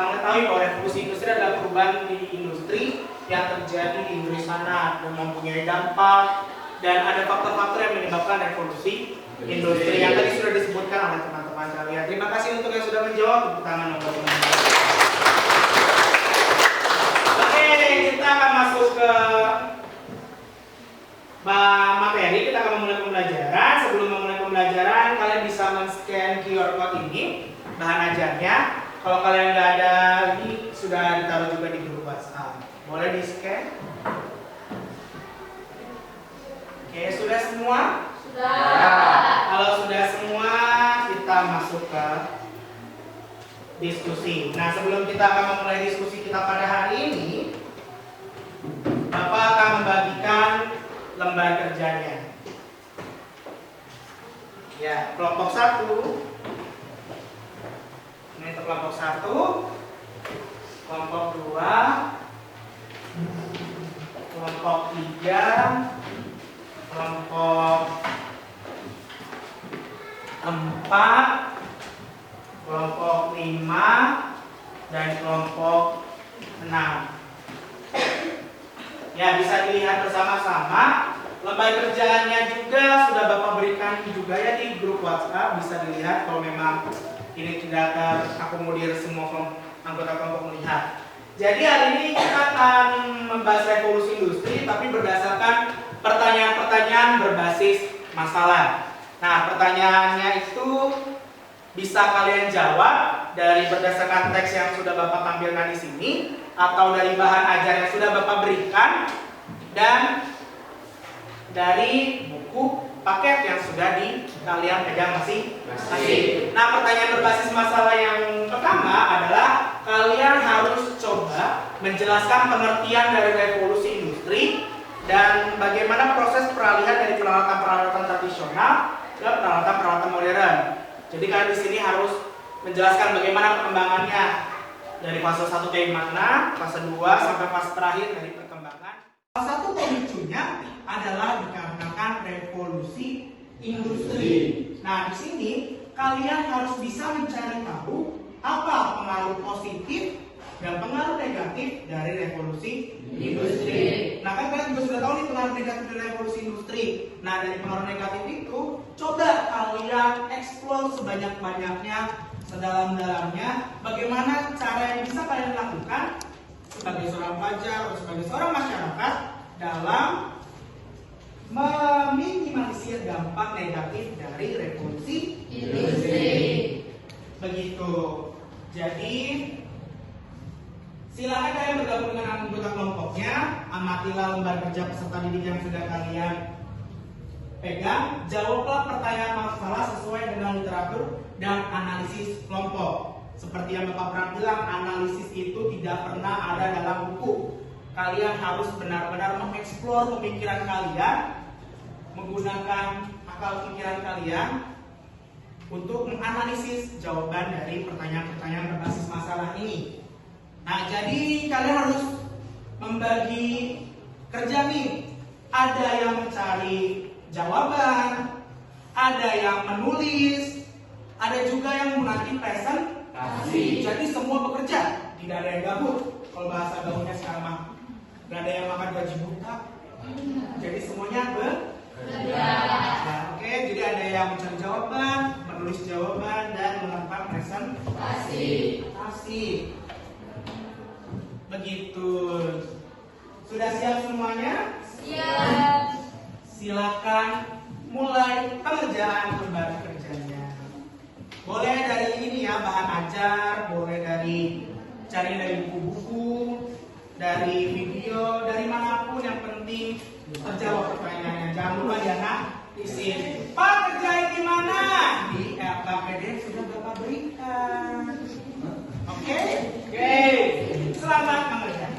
mengetahui bahwa revolusi industri adalah perubahan di industri yang terjadi di Inggris sana dan mempunyai dampak dan ada faktor-faktor yang menyebabkan revolusi industri yang tadi sudah disebutkan oleh teman-teman kalian. Terima kasih untuk yang sudah menjawab. Tepuk tangan untuk teman-teman. Oke, kita akan masuk ke materi. Kita akan memulai pembelajaran. Sebelum memulai pembelajaran, kalian bisa men-scan QR code ini, bahan ajarnya. Kalau kalian nggak ada, ini sudah ditaruh juga di grup WhatsApp. Boleh di-scan? Oke, sudah semua? Kalau sudah semua, kita masuk ke diskusi. Nah, sebelum kita akan memulai diskusi kita pada hari ini, Bapak akan membagikan lembar kerjanya. Ya, kelompok 1. Ini untuk kelompok 1. Kelompok 2. Kelompok 3. Kelompok 4. Kelompok 5. Dan kelompok 6. Ya, bisa dilihat bersama-sama. Lembar kerjaannya juga sudah Bapak berikan juga ya di grup WhatsApp. Bisa dilihat kalau memang ini tidak terakomodir semua anggota kelompok melihat. Jadi hari ini kita akan membahas revolusi industri, tapi berdasarkan pertanyaan-pertanyaan berbasis masalah. Nah, pertanyaannya itu bisa kalian jawab dari berdasarkan teks yang sudah Bapak tampilkan di sini, atau dari bahan ajar yang sudah Bapak berikan, dan dari buku paket yang sudah kalian pegang masing-masing. Nah, pertanyaan berbasis masalah yang pertama adalah kalian harus coba menjelaskan pengertian dari revolusi industri dan bagaimana proses peralihan dari peralatan-peralatan tradisional ke peralatan-peralatan modern. Jadi kalian di sini harus menjelaskan bagaimana perkembangannya dari fase 1 kayak mana, fase 2 sampai fase terakhir dari perkembangan. Salah satu pemicunya adalah dikarenakan revolusi industri. Nah, di sini kalian harus bisa mencari tahu apa pengaruh positif dan pengaruh negatif dari revolusi industri. Nah, kan kalian juga sudah tahu nih pengaruh negatif dari revolusi industri. Nah, dari pengaruh negatif itu, coba kalian eksplor sebanyak-banyaknya, sedalam-dalamnya, bagaimana cara yang bisa kalian lakukan sebagai seorang pelajar atau sebagai seorang masyarakat dalam meminimalisir dampak negatif dari revolusi industri. Begitu. Jadi silakan kalian bergabung dengan anggota kelompoknya, amatilah lembar kerja peserta didik yang sudah kalian pegang, jawablah pertanyaan masalah sesuai dengan literatur dan analisis kelompok. Seperti yang Bapak pernah bilang, analisis itu tidak pernah ada dalam buku. Kalian harus benar-benar mengeksplor pemikiran kalian, menggunakan akal pikiran kalian untuk menganalisis jawaban dari pertanyaan-pertanyaan berbasis masalah ini. Nah, jadi kalian harus membagi kerja nih. Ada yang mencari jawaban, ada yang menulis, ada juga yang menanti presentasi. Jadi semua bekerja, tidak ada yang gabut. Kalau bahasa gaulnya sekarang mah, nggak ada yang makan gaji buta. Jadi semuanya bekerja. Nah, oke, jadi ada yang mencari jawaban, menulis jawaban, dan melakukan presentasi. Begitu. Sudah siap semuanya? Siap. Silakan mulai pengerjaan lembar kerjanya. Boleh dari ini ya, bahan ajar, boleh cari dari buku-buku, dari video, dari manapun, yang penting terjawab pertanyaannya. Jangan lupa ya nak, isi. Pak, kerjain di mana? Di LKPD sudah Bapak berikan. Oke? Selamat mengerjakan.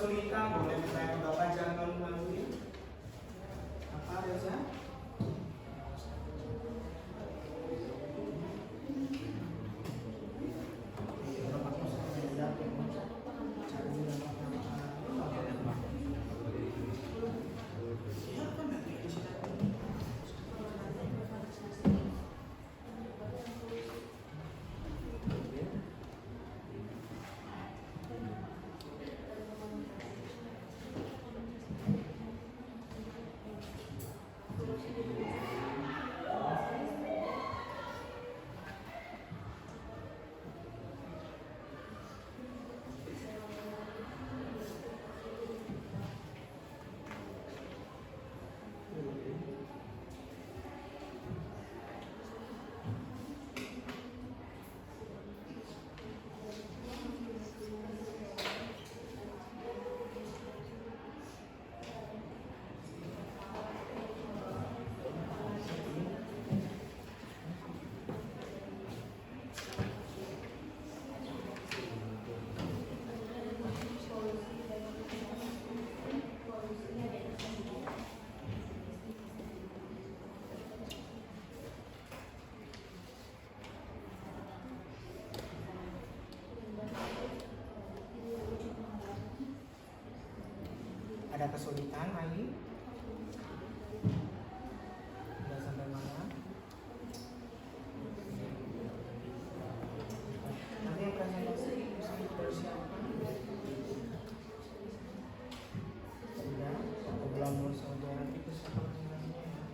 kesulitan, boleh bertanya ke Bapak, jangan malu-maluin. Apa Reza? Ada kesulitan lagi? Udah sampai mana? Nanti yang presentasi bisa dipersiapkan. Sudah, aku belum mau saja nanti persiapan semuanya.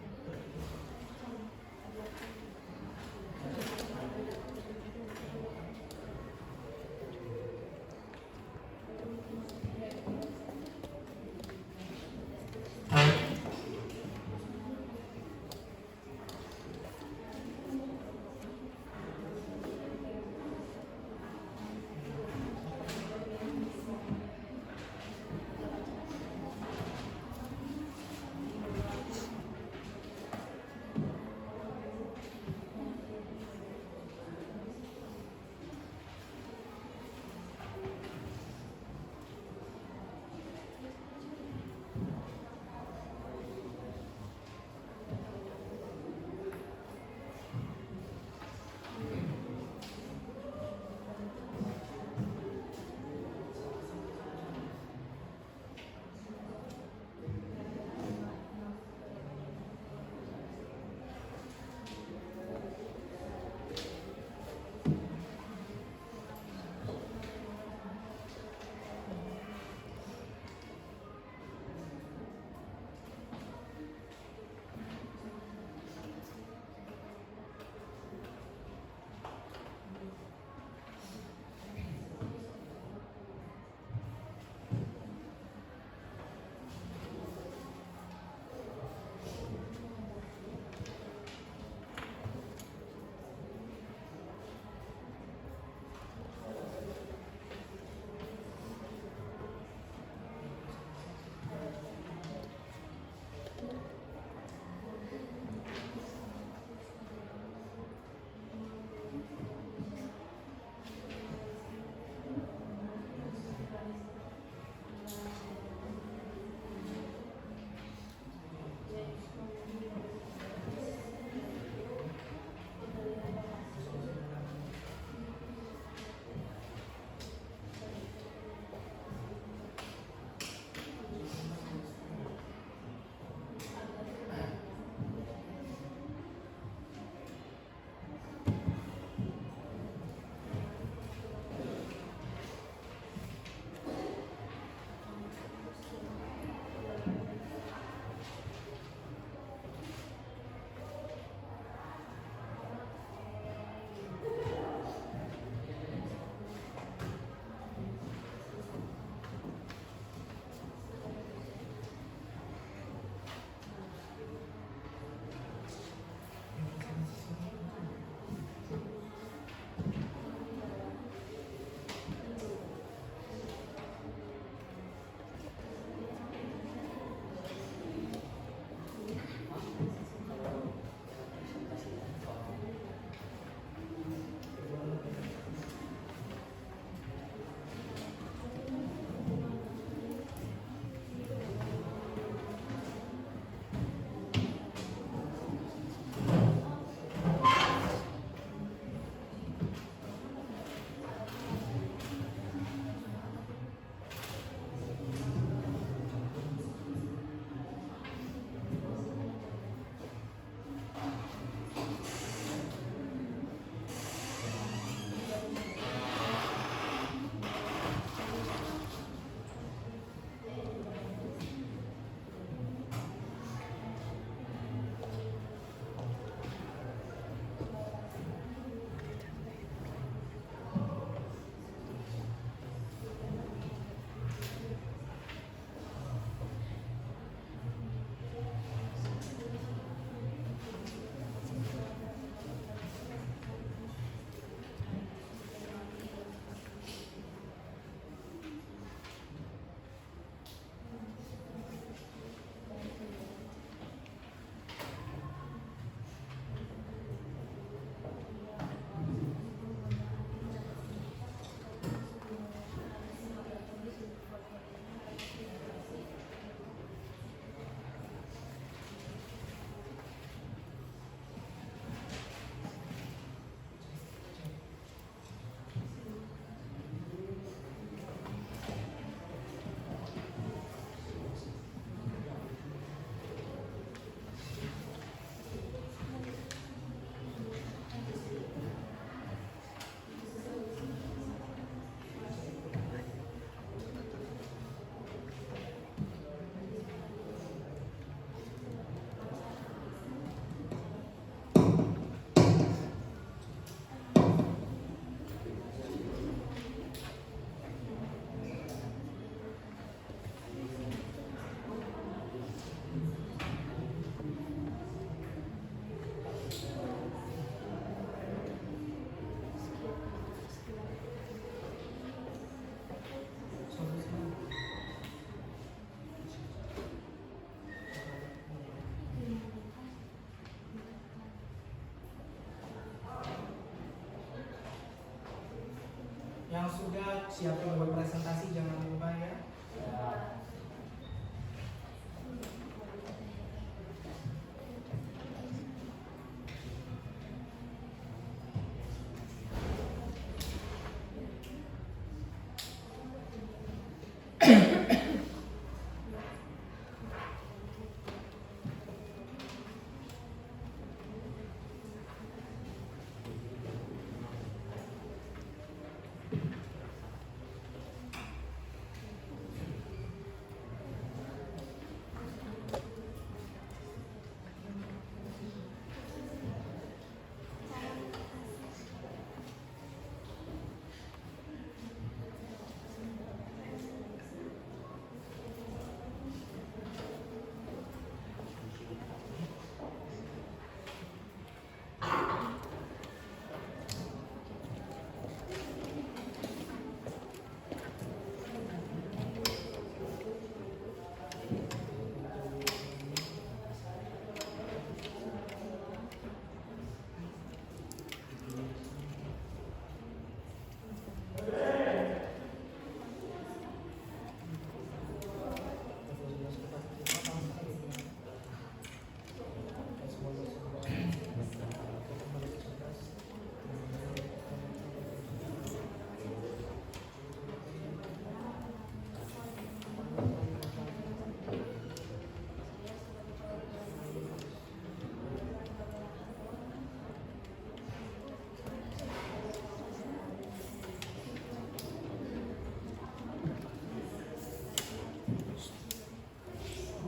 Yang sudah siapin buat presentasi jangan lupa ya.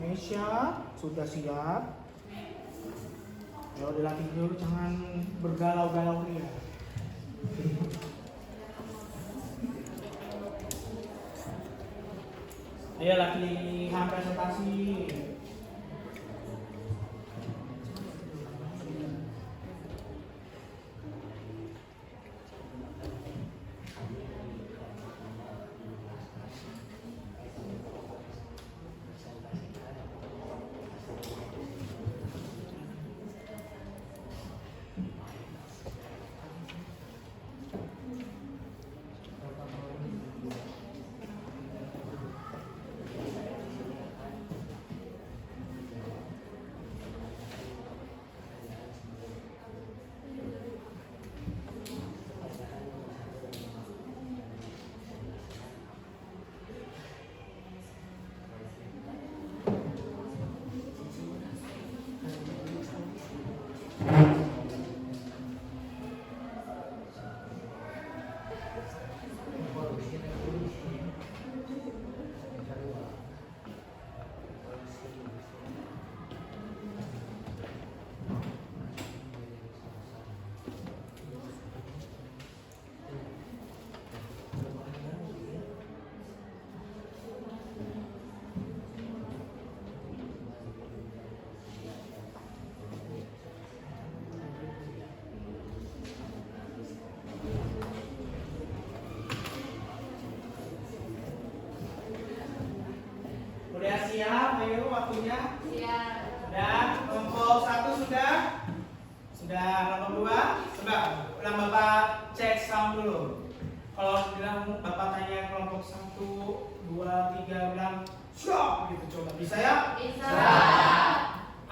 Mesya sudah siap. Kalau dilatih dulu jangan bergalau-galau ya. Ayo latihan presentasi. Udah siap, ayo waktunya. Siap. Dan kelompok 1 sudah? Sudah kelompok 2? Coba ulang Bapak cek sound dulu. Kalau bilang Bapak tanya kelompok 1, 2, 3 bilang siap gitu coba. Bisa ya? Bisa.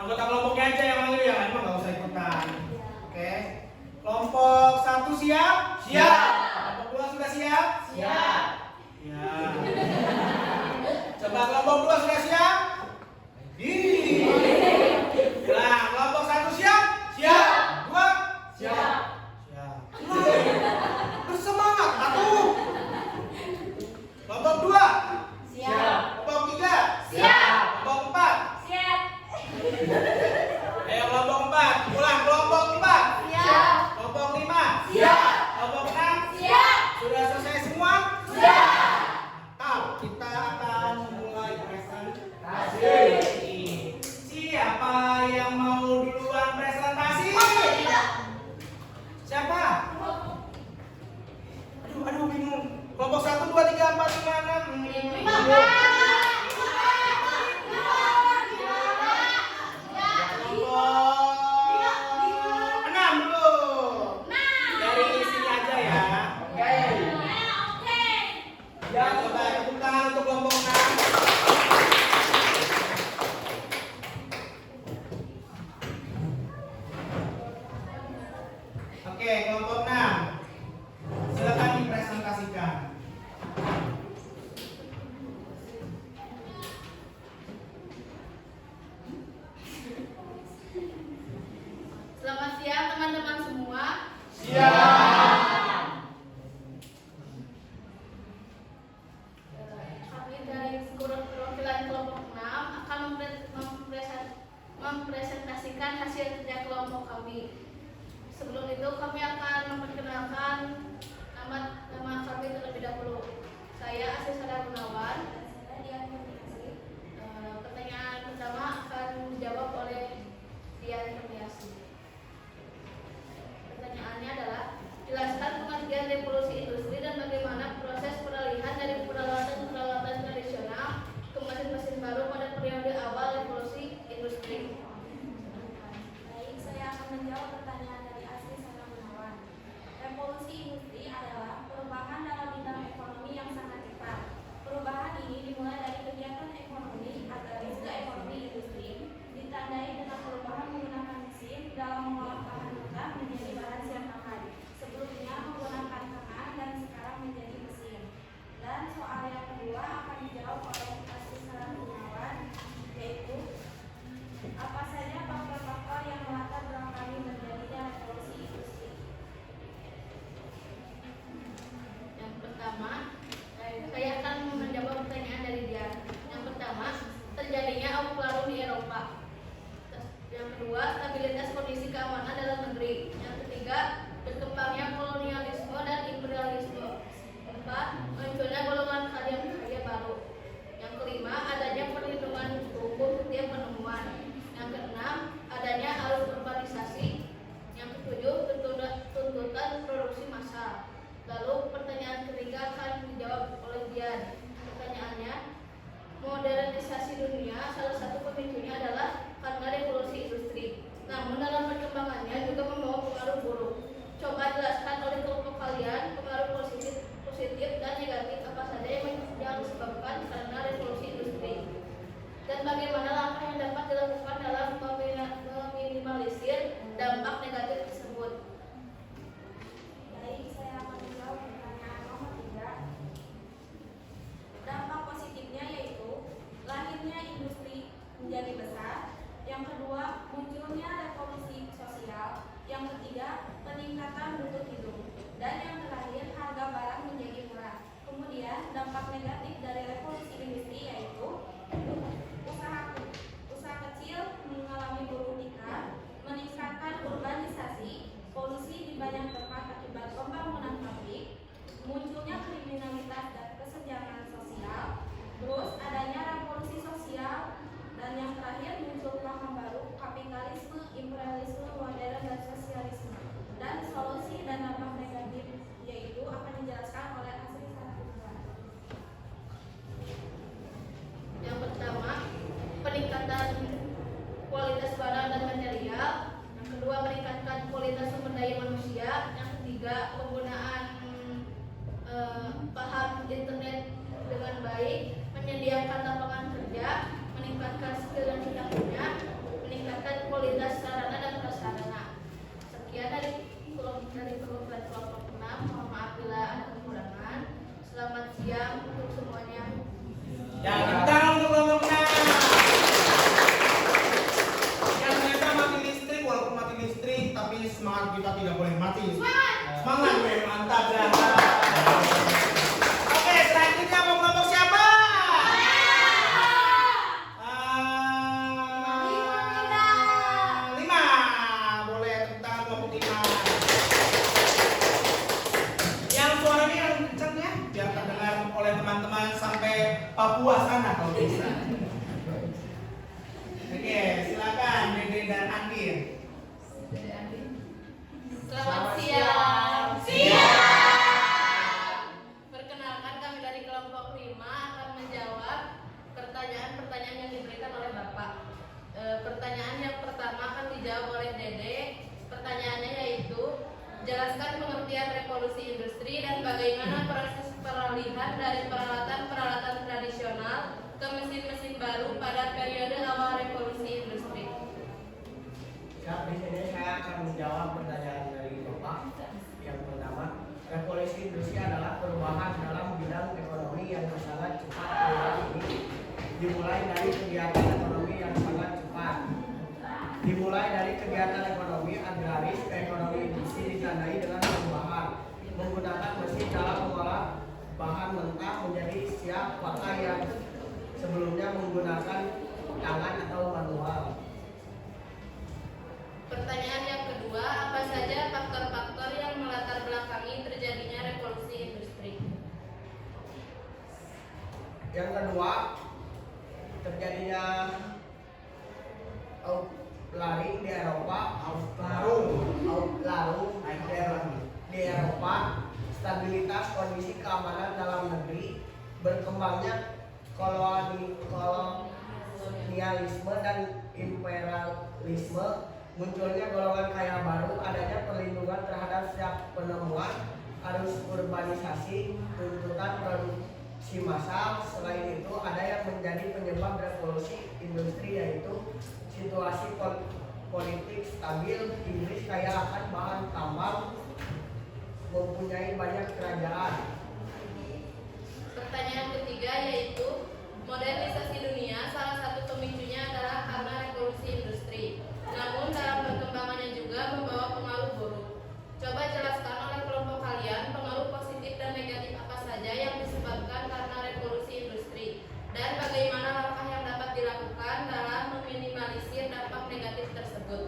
Anggota kelompoknya aja yang manggil ya, lain mah nggak usah ikutan. Oke. Kelompok 1 siap? Siap. Kelompok 2 sudah siap? Siap. Ya. Coba kelompok 2 sudah siap? Nah, kelompok 1 siap? Siap. 2? Siap. Siap. Bersemangat atuh. Kelompok 2? Siap. Kelompok 3? Siap. Kelompok 4? Siap. Ayo kelompok 4, ulang kelompok 4. Siap. Kelompok 5? Siap. Kelompok 6? Siap. Sudah selesai semua? Oke, kelompok 6. Silakan dipresentasikan. Selamat siang teman-teman semua. Kami dari perwakilan kelompok 6 akan mempresentasikan hasil kerja kelompok kami. Sebelum itu kami akan memperkenalkan nama kami terlebih dahulu. Saya Asisara Gunawan. Saya Dian Kurniasih. Pertanyaan pertama akan dijawab oleh Dian Kurniasih. Pertanyaannya adalah, jelaskan pengertian revolusi industri dan bagaimana proses peralihan dari peralatan tradisional ke mesin-mesin baru pada periode awal revolusi industri. Baik, saya akan menjawab pertanyaan dari Asri Sarah Gunawan. Revolusi industri adalah perubahan dalam bidang ekonomi yang sangat cepat. Perubahan ini dimulai dari kegiatan ekonomi agraris ke ekonomi industri, ditandai dengan perubahan menggunakan mesin dalam mengolah bahan mentah menjadi bahan siap makan. Sebelumnya menggunakan tangan dan sekarang menjadi mesin. Dan soal yang kedua akan dijawab oleh Asri Sarah Gunawan, yaitu apa saja faktor-faktor yang melatar belakangi terjadinya revolusi industri. Yang pertama, saya akan menjawab pertanyaan dari Dian. Yang pertama, terjadinya Abu Laru di Eropa. Yang kedua, stabilitas kondisi keamanan dalam negeri. Yang ketiga, berkembangnya kolonialisme dan imperialisme. Empat, munculnya golongan karya baru. Yang kelima, adanya perlindungan hukum setiap penemuan. Yang keenam, adanya arus urbanisasi. Yang ketujuh, tuntutan produksi massal. Lalu pertanyaan ketiga akan dijawab oleh Dian. Pertanyaannya, modernisasi dunia salah satu pemicunya adalah karena revolusi industri. Namun dalam perkembangannya juga membawa pengaruh buruk. Coba jelaskan oleh kelompok kalian pengaruh positif dan negatif apa saja yang disebabkan karena revolusi industri. Dan bagaimana langkah yang dapat dilakukan dalam meminimalisir dampak negatif tersebut. Baik, saya akan menjawab pertanyaan nomor 3. Dampak positifnya yaitu lahirnya industri menjadi besar. Yang kedua, munculnya revolusi sosial. Yang ketiga, peningkatan mutu hidup. Dan yang terakhir, harga barang menjadi murah. Kemudian, dampak negatif dari revolusi industri yaitu usaha kecil mengalami gulung tikar, meningkatkan urbanisasi, polusi di banyak tempat akibat pembangunan pabrik, munculnya kriminalitas dan kesenjangan sosial, terus adanya revolusi sosial, dan yang terakhir muncul paham baru kapitalisme, imperialisme, modern dan sosialisme. Dan solusi dan dampak negatif yaitu akan dijelaskan oleh Asri Sarah Gunawan. Yang pertama, peningkatan kualitas barang dan material. Yang kedua, meningkatkan kualitas sumber daya manusia. Yang ketiga, penggunaan paham internet dengan baik, menyediakan lapangan kerja, meningkatkan skill dan cita-cita, meningkatkan kualitas sarana dan prasarana. Sekian dari kelompok 6. Mohon maaf bila ada kekurangan. Selamat siang untuk semuanya. Ya, kita untuk kelompok 6. Yang mereka mati listrik, walaupun mati listrik, tapi semangat kita tidak boleh mati. Semangat, mantap ya. Oke, selanjutnya mau kelompok siapa? Lima. Boleh tepuk tangan kelompok 5. Yang suaranya yang kencang ya, biar terdengar oleh teman-teman sampai Papua sana kalau bisa. Oke, silakan Dede dan Andin. Selamat siang. Perkenalkan, kami dari kelompok 5 akan menjawab pertanyaan-pertanyaan yang diberikan oleh Bapak. Pertanyaan yang pertama akan dijawab oleh Dede. Pertanyaannya yaitu, jelaskan pengertian revolusi industri dan bagaimana proses peralihan dari peralatan-peralatan tradisional ke mesin-mesin baru pada periode awal revolusi industri. Di sini saya akan menjawab pertanyaan dari Bapak. menjadi kegiatan ekonomi yang sangat cepat. Dimulai dari kegiatan ekonomi agraris ke ekonomi industri ditandai dengan perubahan menggunakan mesin dalam mengolah bahan mentah menjadi siap pakai yang sebelumnya menggunakan tangan atau manual. Pertanyaan yang kedua, apa saja faktor-faktor yang melatar belakangi terjadinya revolusi industri? Yang kedua, terjadinya outlaring di Eropa, di Eropa, stabilitas kondisi keamanan dalam negeri, berkembangnya kolonialisme dan imperialisme, munculnya golongan kaya baru, adanya perlindungan terhadap setiap penemuan, arus urbanisasi, tuntutan produksi massal. Selain itu, ada yang menjadi penyebab revolusi industri yaitu situasi politik stabil. Inggris kaya akan bahan tambang, mempunyai banyak kerajaan. Pertanyaan ketiga yaitu modernisasi dunia, salah satu pemicunya adalah karena revolusi industri. Namun dalam perkembangannya juga membawa pengaruh buruk. Coba jelaskan oleh kelompok kalian pengaruh positif dan negatif apa saja yang disebabkan karena revolusi industri dan bagaimana langkah yang dapat dilakukan dalam meminimalisir dampak negatif tersebut.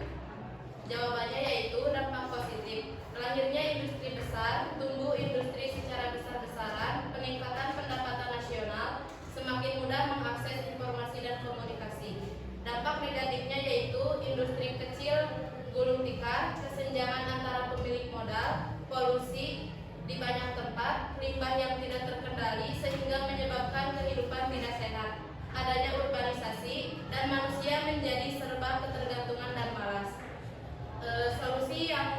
Jawabannya yaitu dampak positif. Lahirnya industri besar, tumbuh industri secara besar-besaran, peningkatan pendapatan nasional, semakin mudah mengakses informasi dan komunikasi. Dampak negatifnya yaitu industri kecil gulung tikar, kesenjangan antara pemilik modal, polusi di banyak tempat, limbah yang tidak terkendali sehingga menyebabkan kehidupan tidak sehat, adanya urbanisasi, dan manusia menjadi serba ketergantungan dan malas. Solusi yang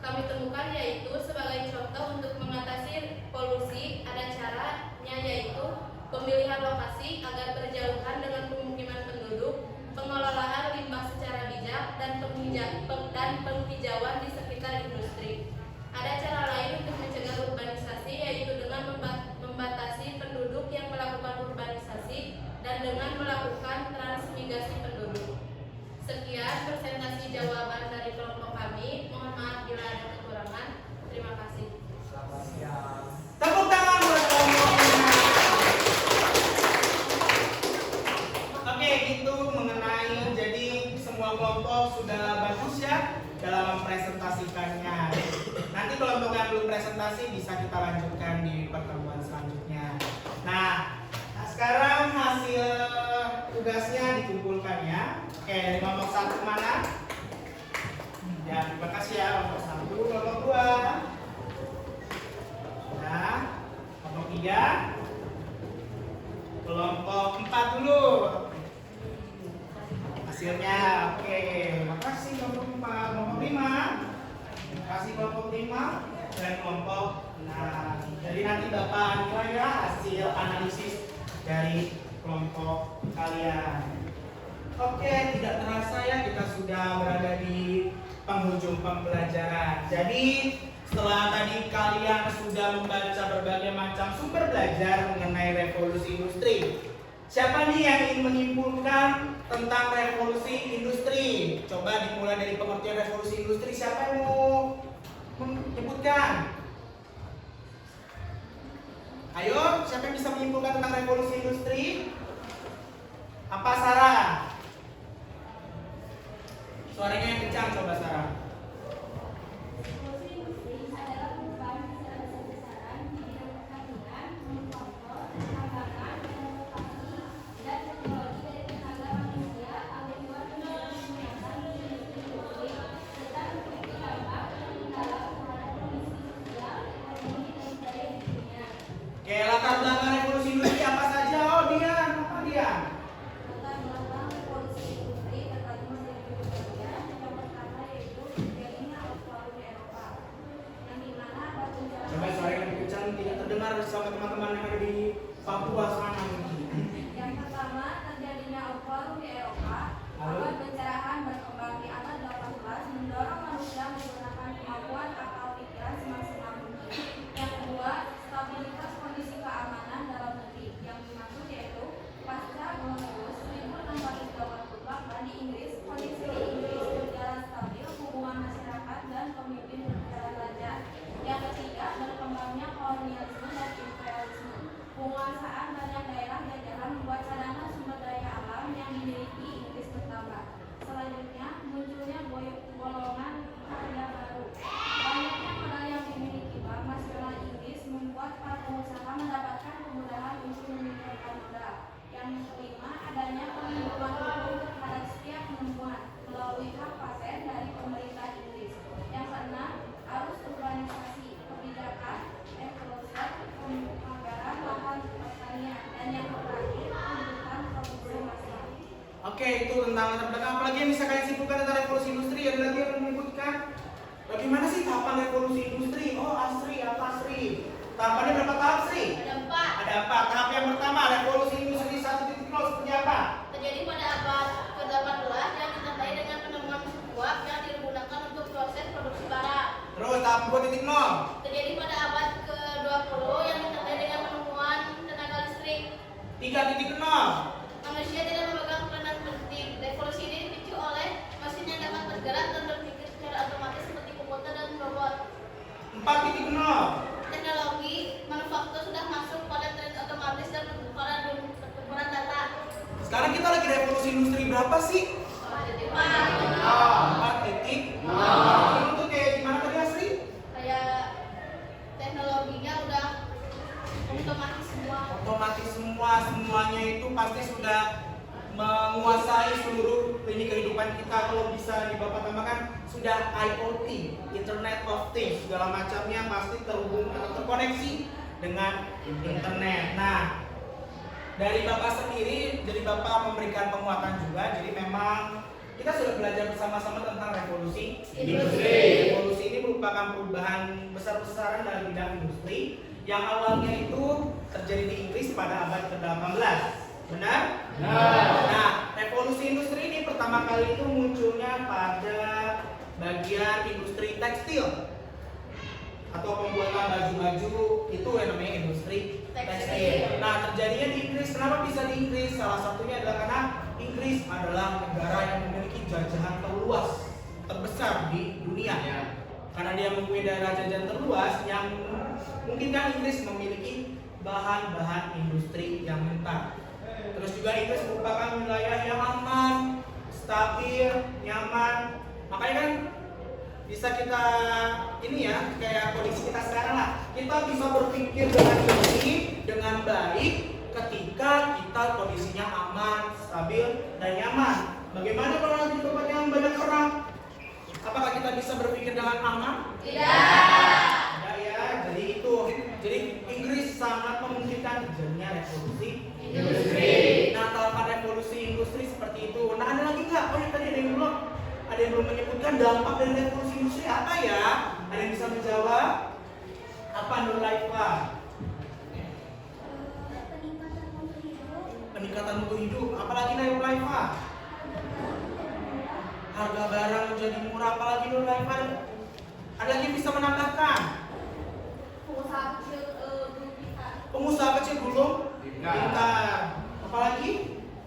kami temukan yaitu sebagai contoh untuk mengatasi polusi ada caranya yaitu pemilihan lokasi agar berjauhan dengan pemukiman penduduk, pengelolaan limbah secara bijak, dan penghijauan di sekitar industri. Ada cara lain untuk mencegah urbanisasi yaitu dengan membatasi penduduk yang melakukan urbanisasi dan dengan melakukan transmigrasi penduduk. Sekian presentasi jawaban dari kelompok kami. Mohon maaf bila ada kekurangan. Terima kasih. Selamat siang. Tepuk tangan buat kelompoknya. Oke, itu mengenai jadi semua kelompok sudah bagus ya dalam mempresentasikannya. Nanti kelompok yang belum presentasi bisa kita lanjutkan di pertemuan selanjutnya. Nah, sekarang hasil tugasnya dikumpulkan ya. Oke, kelompok 1 mana? Ya, terima kasih ya kelompok 1, kelompok 2. Nah, kelompok 3. Kelompok 4 dulu. Hasilnya, oke. Makasih kelompok 4, kelompok 5. Terima kasih kelompok 5 dan kelompok 6. Jadi nanti Bapak nilai ya hasil analisis dari kelompok kalian. Oke, tidak terasa ya kita sudah berada di penghujung pembelajaran. Jadi setelah tadi kalian sudah membaca berbagai macam sumber belajar mengenai revolusi industri, siapa nih yang ingin menyimpulkan tentang revolusi industri? Coba dimulai dari pengertian revolusi industri. Siapa yang mau menyebutkan? Ayo, siapa yang bisa menyimpulkan tentang revolusi industri? Apa Sarah? Suaranya yang kencang, coba Sarah. Revolusi industri adalah perubahan secara besar-besaran di bidang pertanian, manufaktur, pertambangan, inovasi, dan teknologi dari tenaga manusia agar dapat menggunakan industri serta memiliki dampak mendalam terhadap kondisi sosial, ekonomi, dan budaya di dunia. Oke, latar belakang revolusi industri apa saja? Oh, Dian, apa Dian? Latar belakang revolusi industri terkait modern budaya yang pertama yaitu terjadinya outlaw di Eropa, yang dimana batu bara. Coba suaranya lebih kencang, tidak terdengar sama teman-teman yang ada di Papua sana. Yang pertama terjadinya outlaw di Eropa, abad pencerahan berkembang di abad 18 mendorong manusia menggunakan kemampuan akal pikiran semaksimal mungkin. Yang kedua, stabilitas kondisi keamanan dalam negeri yang dimaksud yaitu pasca Bom Oke, itu tentang latar belakang. Apalagi yang bisa kalian simpulkan tentang revolusi industri? Ada lagi yang menyebutkan bagaimana sih tahapan revolusi industri? Oh, Asri, apa Asri? Tahapannya berapa tahap, Sri? Ada 4. Ada 4. Tahap yang pertama, revolusi industri 1.0 seperti apa? Terjadi pada abad ke-18 yang ditandai dengan penemuan uap yang digunakan untuk proses produksi bara. Terus tahap 2.0. Terjadi pada abad ke-20 yang ditandai dengan penemuan tenaga listrik. 3.0. Manusia tidak memegang peranan penting. Revolusi ini dipicu oleh mesin yang dapat bergerak dan berpikir secara otomatis seperti komputer dan robot. 4.0. Teknologi manufaktur sudah masuk pada tren otomatis dan pertukaran data. Sekarang kita lagi revolusi industri berapa sih? 4.0. Itu kayak gimana tadi, Asri? Kayak teknologinya udah otomatis semua. Otomatis semuanya itu pasti sudah menguasai seluruh lini kehidupan kita. Kalau bisa di Bapak tambahkan sudah IoT, Internet of Things, segala macamnya pasti terhubung atau terkoneksi dengan internet. Nah, dari Bapak sendiri, jadi Bapak memberikan penguatan juga. Jadi memang kita sudah belajar bersama-sama tentang revolusi industri. Revolusi ini merupakan perubahan besar-besaran dalam bidang industri yang awalnya itu terjadi di Inggris pada abad ke-18. Benar? Nah, revolusi industri ini pertama kali itu munculnya pada bagian industri tekstil atau pembuatan baju-baju, itu yang namanya industri tekstil. Nah, terjadinya di Inggris. Kenapa bisa di Inggris? Salah satunya adalah karena Inggris adalah negara yang memiliki jajahan terluas terbesar di dunia. Karena dia mempunyai daerah jajahan terluas yang memungkinkan Inggris memiliki bahan-bahan industri yang mentah. Terus juga Inggris merupakan wilayah yang aman, stabil, nyaman. Makanya kan bisa kita ini ya, kayak kondisi kita sekarang lah. Kita bisa berpikir dengan jernih, dengan baik ketika kita kondisinya aman, stabil, dan nyaman. Bagaimana kalau nanti di tempat yang banyak orang? Apakah kita bisa berpikir dengan aman? Tidak ya, jadi itu. Jadi Inggris sangat memungkinkan terjadinya revolusi industri. Nah, tahapan revolusi industri seperti itu. Nah, ada lagi nggak? Oh ya, tadi ada yang belum menyebutkan dampak dari revolusi industri apa ya? Ada yang bisa menjawab? Apa Nur Laifa? Peningkatan mutu hidup, Peningkatan mutu hidup. Apalagi Nur Laifa? Harga barang menjadi murah. Apalagi Nur Laifa? Ada lagi yang bisa menambahkan? Pengusaha kecil belum bisa Pengusaha kecil belum pintar. Apalagi?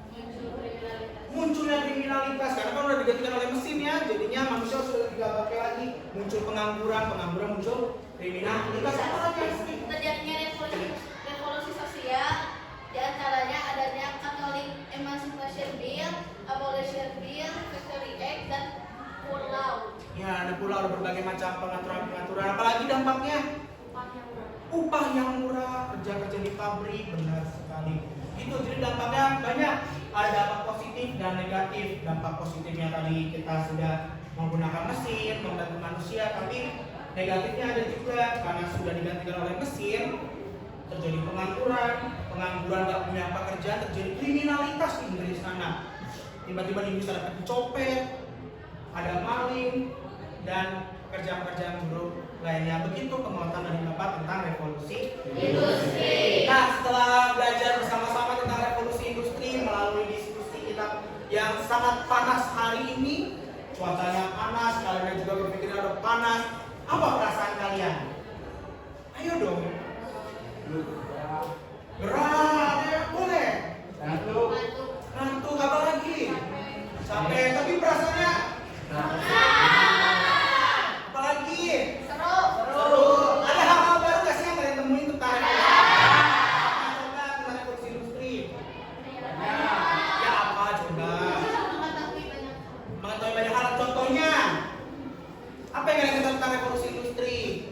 muncul kriminalitas. Munculnya kriminalitas karena kan udah digantikan oleh mesin ya, jadinya manusia sudah tidak pakai lagi. Muncul pengangguran muncul kriminalitas. Apa lagi? Terjadinya revolusi sosial, diantaranya adanya Catholic Emancipation Bill, Abolition Bill, Factory Act, dan Poor Law. Ya, ada pula berbagai macam pengaturan. Apalagi dampaknya? Upah yang murah, kerja di pabrik, benar sekali. Itu jadi dampaknya banyak. Ada dampak positif dan negatif. Dampak positifnya tadi kita sudah menggunakan mesin, membantu manusia, tapi negatifnya ada juga karena sudah digantikan oleh mesin, terjadi pengangguran gak punya pekerjaan, terjadi kriminalitas di Inggris sana. Tiba-tiba di Inggris ada pencopet, ada maling, dan pekerjaan-pekerjaan buruk lainnya. Begitu penguatan dari Bapak tentang revolusi industri. Nah, setelah belajar bersama-sama tentang revolusi industri melalui diskusi kita yang sangat panas hari ini, cuacanya panas, kalian juga berpikir ada panas. Apa perasaan kalian? Ayo dong. Gerak, ya boleh. Ngantuk, apa lagi? Capek, tapi perasaannya apalagi? Seru. Ada hal-hal baru gak sih yang kalian temuin tentang coba tentang revolusi industri? Ya apa coba? Mengetahui banyak hal. Contohnya apa yang kalian ketahui tentang revolusi industri?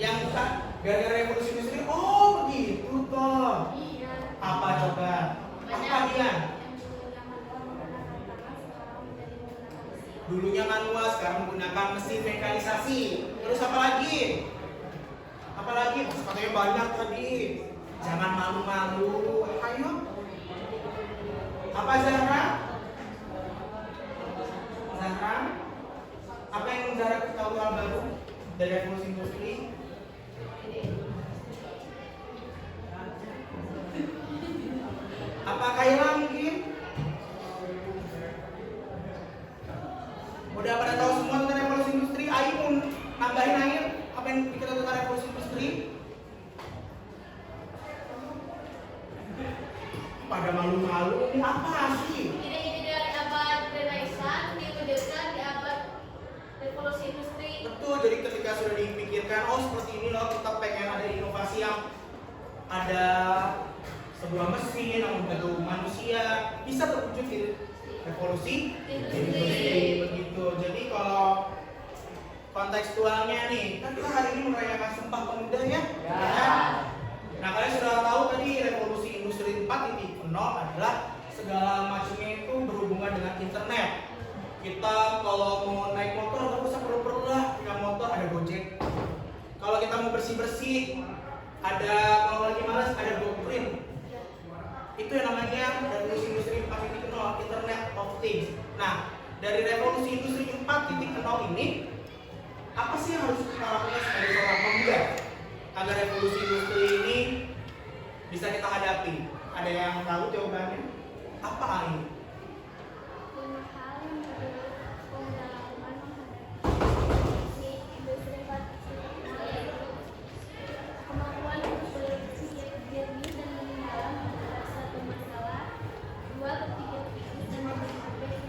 Yang gara-gara revolusi industri, oh begitu toh. Apa coba? Apa dia? Dulunya manual, sekarang menggunakan mesin mekanisasi. Terus apa lagi? Apa lagi? Katanya banyak tadi. Jangan malu-malu. Ayo. Apa Zahra? sekarang, apa yang menjadi ketahui hal baru dari revolusi industri? Apakah hilang mungkin? Udah pada tahu semua tentang revolusi industri? Ayo pun nambahin aja apa yang kita tahu tentang revolusi industri? Pada malu-malu, ini apa sih? Ide-ide dari abad Renaissance diwujudkan di abad revolusi industri. Betul, jadi ketika sudah dipikirkan, oh seperti ini loh, kita pengen ada inovasi yang ada sebuah mesin yang membantu manusia, bisa terwujud di revolusi industri. Begitu. Jadi kalau kontekstualnya nih, kan kita hari ini merayakan Sumpah Pemuda ya? Ya. Nah, kalian sudah tahu tadi revolusi industri 4.0 adalah segala macamnya itu berhubungan dengan internet. Kita kalau mau naik motor nggak usah perlu lah punya motor, ada Gojek. Kalau kita mau bersih-bersih, ada, kalau lagi malas ada GoPrint. Itu yang namanya revolusi industri 4.0, Internet of Things. Nah, dari revolusi industri 4.0 ini, apa sih yang harus kita lakukan sebagai seorang pemuda agar revolusi industri ini bisa kita hadapi? Ada yang tahu jawabannya? Apa ini? Lima hal yang perlu pemuda lakukan menghadapi industri 4.0 yaitu kemampuan untuk berpikir jernih dan mendalam terhadap suatu masalah. 2. Berpikir kritis dan berpikir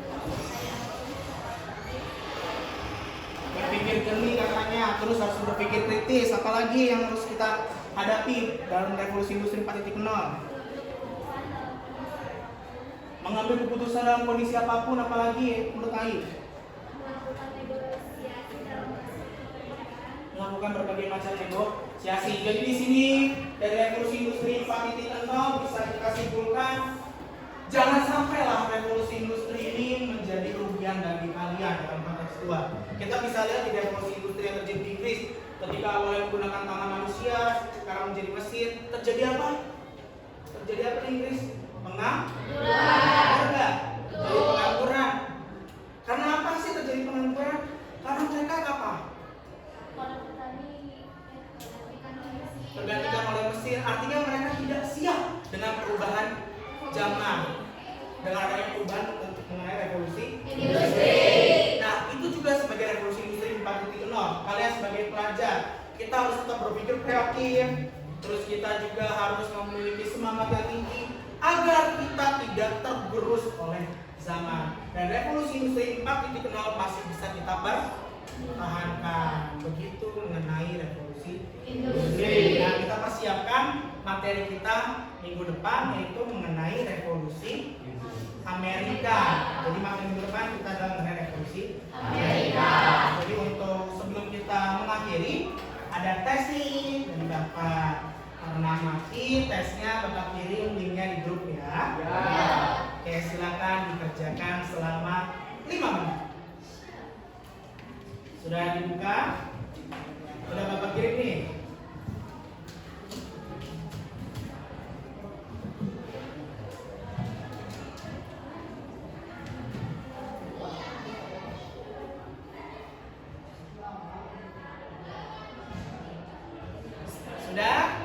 Berpikir jernih katanya, terus harus berpikir kritis. Apalagi yang harus kita hadapi dalam revolusi industri 4.0? Mengambil keputusan dalam kondisi apapun, apalagi menurut Aib? melakukan negosiasi dalam proses pekerjaan. Melakukan berbagai macam negosiasi. Jadi di sini dari revolusi industri 4.0 bisa kita simpulkan, jangan sampailah revolusi industri ini menjadi kerugian bagi kalian dalam konteks tua. Kita bisa lihat di revolusi industri yang terjadi di Inggris, ketika awalnya menggunakan tangan manusia, sekarang menjadi mesin, terjadi apa? Terjadi apa di Inggris? Pengangguran. Karena apa sih terjadi pengangguran? Karena mereka apa? Para petani Tergantikan oleh mesin, artinya mereka tidak siap dengan perubahan zaman, dengan adanya perubahan untuk mengenai revolusi industri. Nah, itu juga sebagai revolusi industri 4.0. Kalian sebagai pelajar, kita harus tetap berpikir kreatif, terus kita juga harus memiliki semangat yang tinggi agar kita tidak tergerus oleh zaman. Dan revolusi industri 4.0 masih bisa kita pertahankan. Begitu mengenai revolusi industri. Nah, kita persiapkan materi kita minggu depan, yaitu mengenai revolusi Amerika. Jadi materi minggu depan kita adalah mengenai revolusi Amerika. Jadi untuk sebelum kita mengakhiri, ada tes nih dari Bapak. Karena mati, tesnya Bapak kirim linknya di grup ya. Oke, silakan dikerjakan selama 5 menit. Sudah dibuka? Sudah Bapak kirim nih. Sudah?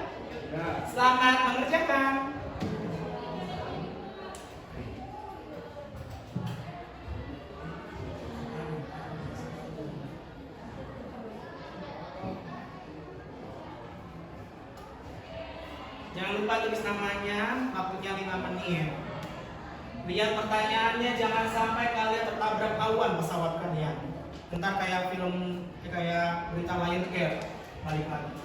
Selamat mengerjakan. Jangan lupa tulis namanya, waktunya 5 menit. Lihat pertanyaannya, jangan sampai kalian tertabrak awan pesawat kalian. Bentar kayak film, kayak berita Lion Air, balik lagi.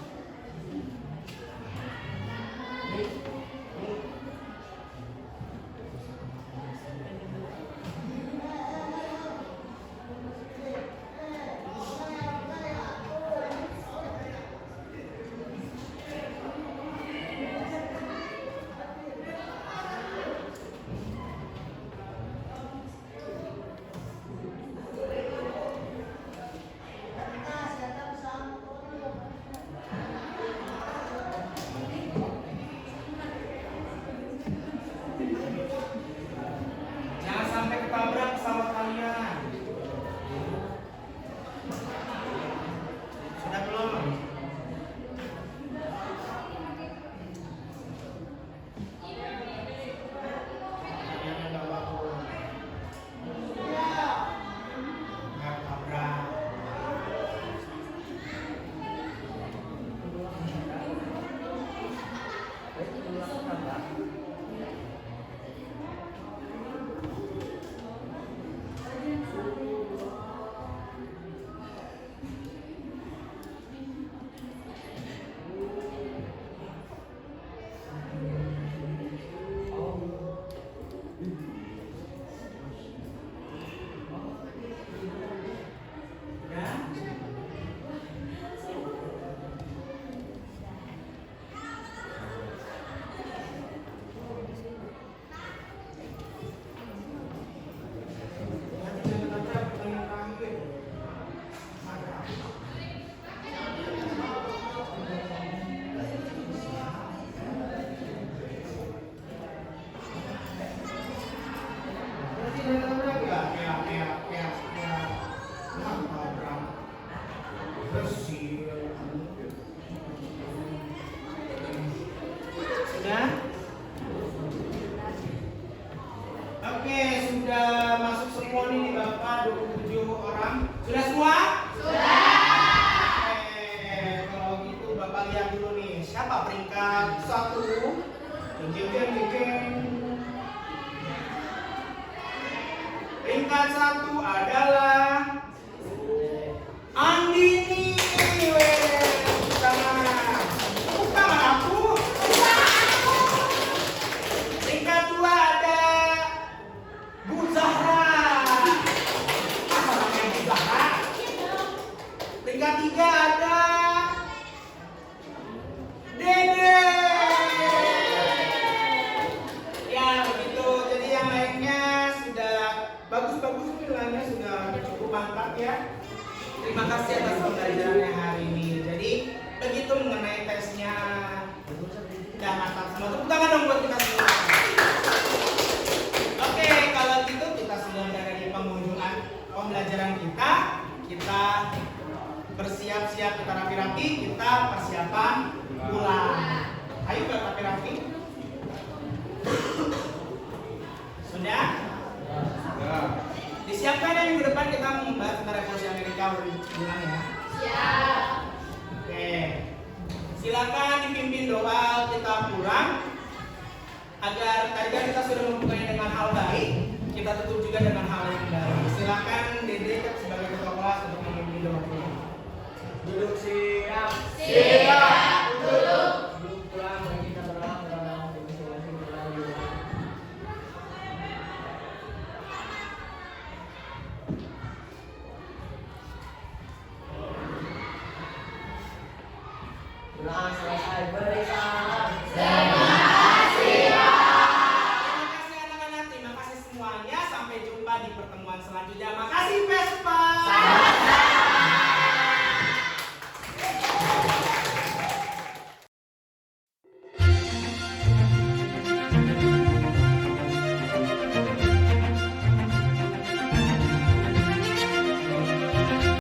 bersih. Sudah? Oke, sudah masuk semua nih Bapak, 27 orang. Sudah semua? Kalau gitu Bapak lihat dulu nih, siapa peringkat 1? Peringkat 1 adalah Andini. Tepuk tangan aku. Peringkat 2 ada Bu Zahra. Apa namanya Bu Zahra? Peringkat 3 ada Dede. Ya begitu. Jadi yang lainnya sudah bagus-bagus, nilainya sudah cukup mantap ya. Terima kasih atas pembelajarannya hari ini. Jadi begitu mengenai tesnya. Sudah mantap semua. Tepuk tangan dong buat kita semua. Oke, kalau gitu kita sudah berada di penghujung pembelajaran kita. Kita bersiap-siap, kita rapi-rapi, kita persiapan pulang. Ayo kita rapi-rapi. Sudah? Disiapkan ya, minggu depan kita membahas tentang revolusi Amerika ulang ya. Siap. Oke. Silakan dipimpin doa kita pulang. Agar tadi kan kita sudah membukanya dengan hal baik, kita tutup juga dengan hal yang baik. Silakan Dede sebagai ketua kelas untuk memimpin doa pulang. Duduk siap. Duduk. Duduk pulang, bagi kita berdoa kepada Allah masing-masing berlanjut. Doa selesai, beri